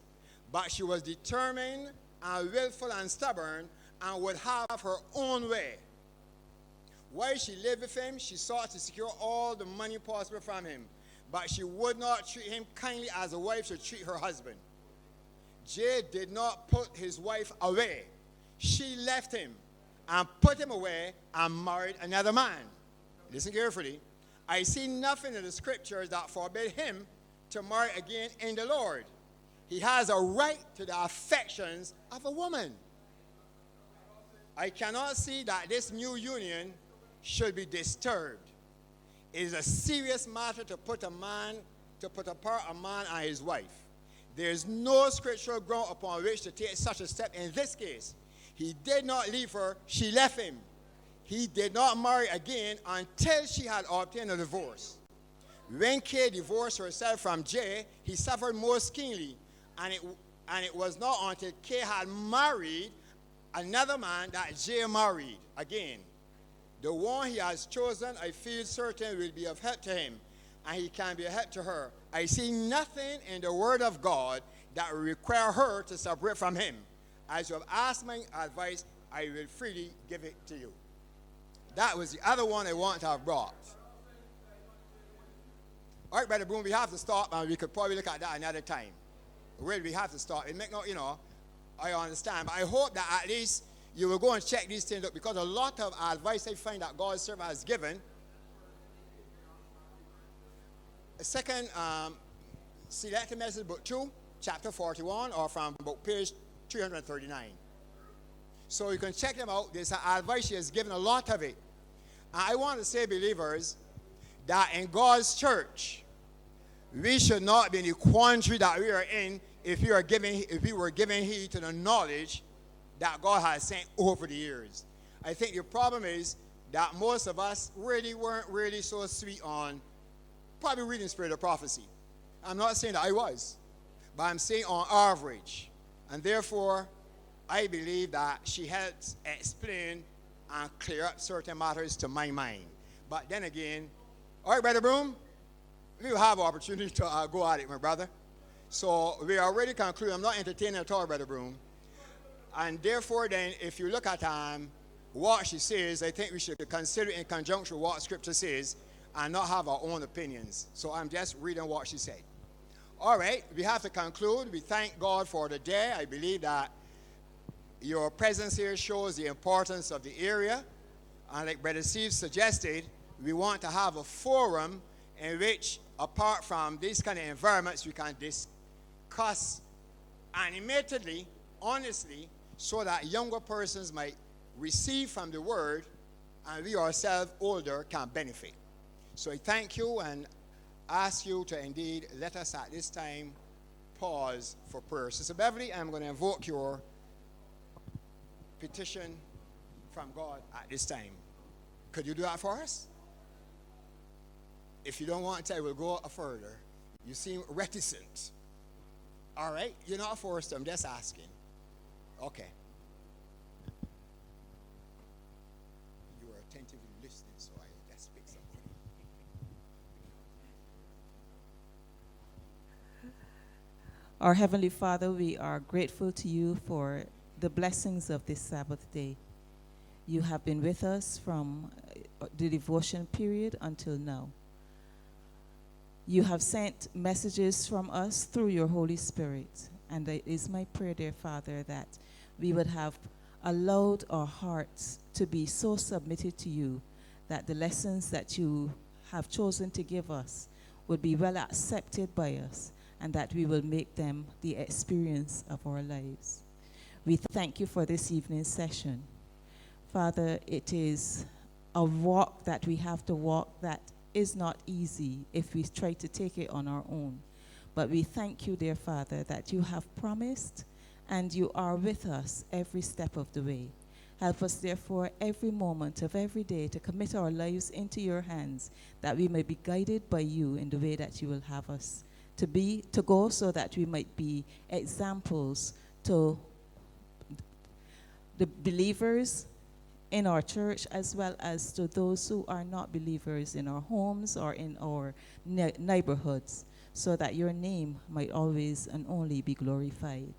But she was determined and willful and stubborn and would have her own way. While she lived with him, she sought to secure all the money possible from him, but she would not treat him kindly as a wife should treat her husband. Jay did not put his wife away. She left him and put him away and married another man. Listen carefully. I see nothing in the scriptures that forbid him to marry again in the Lord. He has a right to the affections of a woman. I cannot see that this new union should be disturbed. It is a serious matter to put apart a man and his wife. There is no scriptural ground upon which to take such a step in this case. He did not leave her, she left him. He did not marry again until she had obtained a divorce. When Kay divorced herself from Jay, he suffered most keenly, and it was not until Kay had married another man that Jay married again. The one he has chosen, I feel certain, will be of help to him, and he can be a help to her. I see nothing in the word of God that will require her to separate from him. As you have asked my advice, I will freely give it to you. That was the other one I want to have brought. All right, Brother Boone, we have to stop, and we could probably look at that another time. Where do we have to stop? It make no, I understand, but I hope that at least you will go and check these things out, because a lot of advice I find that God's servant has given. A second selected message, book 2, chapter 41, or from book page 339. So you can check them out. There's an advice she has given, a lot of it. And I want to say, believers, that in God's church, we should not be in the quandary that we are in if we were giving heed to the knowledge that God has sent over the years. I think the problem is that most of us really weren't really so sweet on probably reading Spirit of Prophecy. I'm not saying that I was, but I'm saying on average. And therefore, I believe that she helps explain and clear up certain matters to my mind. But then again, all right, Brother Broom, we will have opportunity to go at it, my brother. So we already concluded. I'm not entertaining at all, Brother Broom. And therefore, then, if you look at what she says, I think we should consider it in conjunction with what Scripture says and not have our own opinions. So I'm just reading what she said. All right, we have to conclude. We thank God for the day. I believe that your presence here shows the importance of the area. And like Brother Steve suggested, we want to have a forum in which, apart from these kind of environments, we can discuss animatedly, honestly, so that younger persons might receive from the word, and we ourselves, older, can benefit. So I thank you and ask you to indeed let us at this time pause for prayer. Sister Beverly, I'm going to invoke your petition from God at this time. Could you do that for us? If you don't want to, I will go further. You seem reticent. All right? You're not forced to. I'm just asking. Okay. You were attentively listening, so I just picked something. Our Heavenly Father, we are grateful to you for the blessings of this Sabbath day. You have been with us from the devotion period until now. You have sent messages from us through your Holy Spirit. And it is my prayer, dear Father, that we would have allowed our hearts to be so submitted to you that the lessons that you have chosen to give us would be well accepted by us, and that we will make them the experience of our lives. We thank you for this evening's session. Father, it is a walk that we have to walk that is not easy if we try to take it on our own. But we thank you, dear Father, that you have promised and you are with us every step of the way. Help us, therefore, every moment of every day to commit our lives into your hands, that we may be guided by you in the way that you will have us to go, so that we might be examples to the believers in our church, as well as to those who are not believers in our homes or in our neighborhoods, so that your name might always and only be glorified.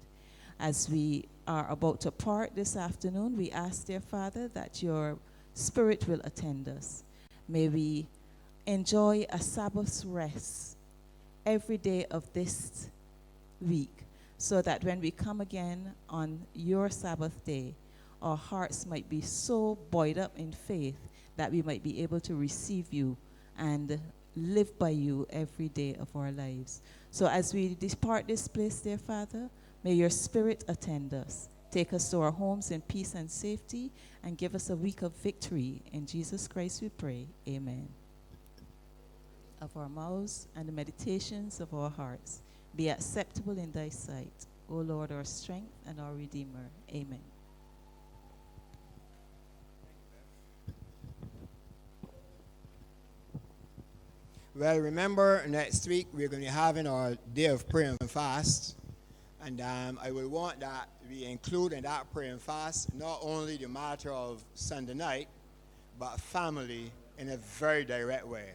As we are about to part this afternoon, we ask, dear Father, that your Spirit will attend us. May we enjoy a Sabbath's rest every day of this week, so that when we come again on your Sabbath day, our hearts might be so buoyed up in faith that we might be able to receive you and live by you every day of our lives. So as we depart this place, dear Father, may your Spirit attend us. Take us to our homes in peace and safety, and give us a week of victory. In Jesus Christ we pray. Amen. Of our mouths and the meditations of our hearts be acceptable in thy sight, O Lord, our strength and our Redeemer. Amen. Well, remember, next week we're going to be having our day of prayer and fast. And I will want that we include in that prayer and fast not only the matter of Sunday night, but family in a very direct way.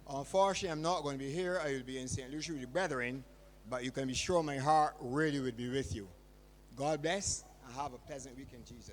Unfortunately, I'm not going to be here. I will be in St. Lucia with the brethren, but you can be sure my heart really would be with you. God bless, and have a pleasant week in Jesus.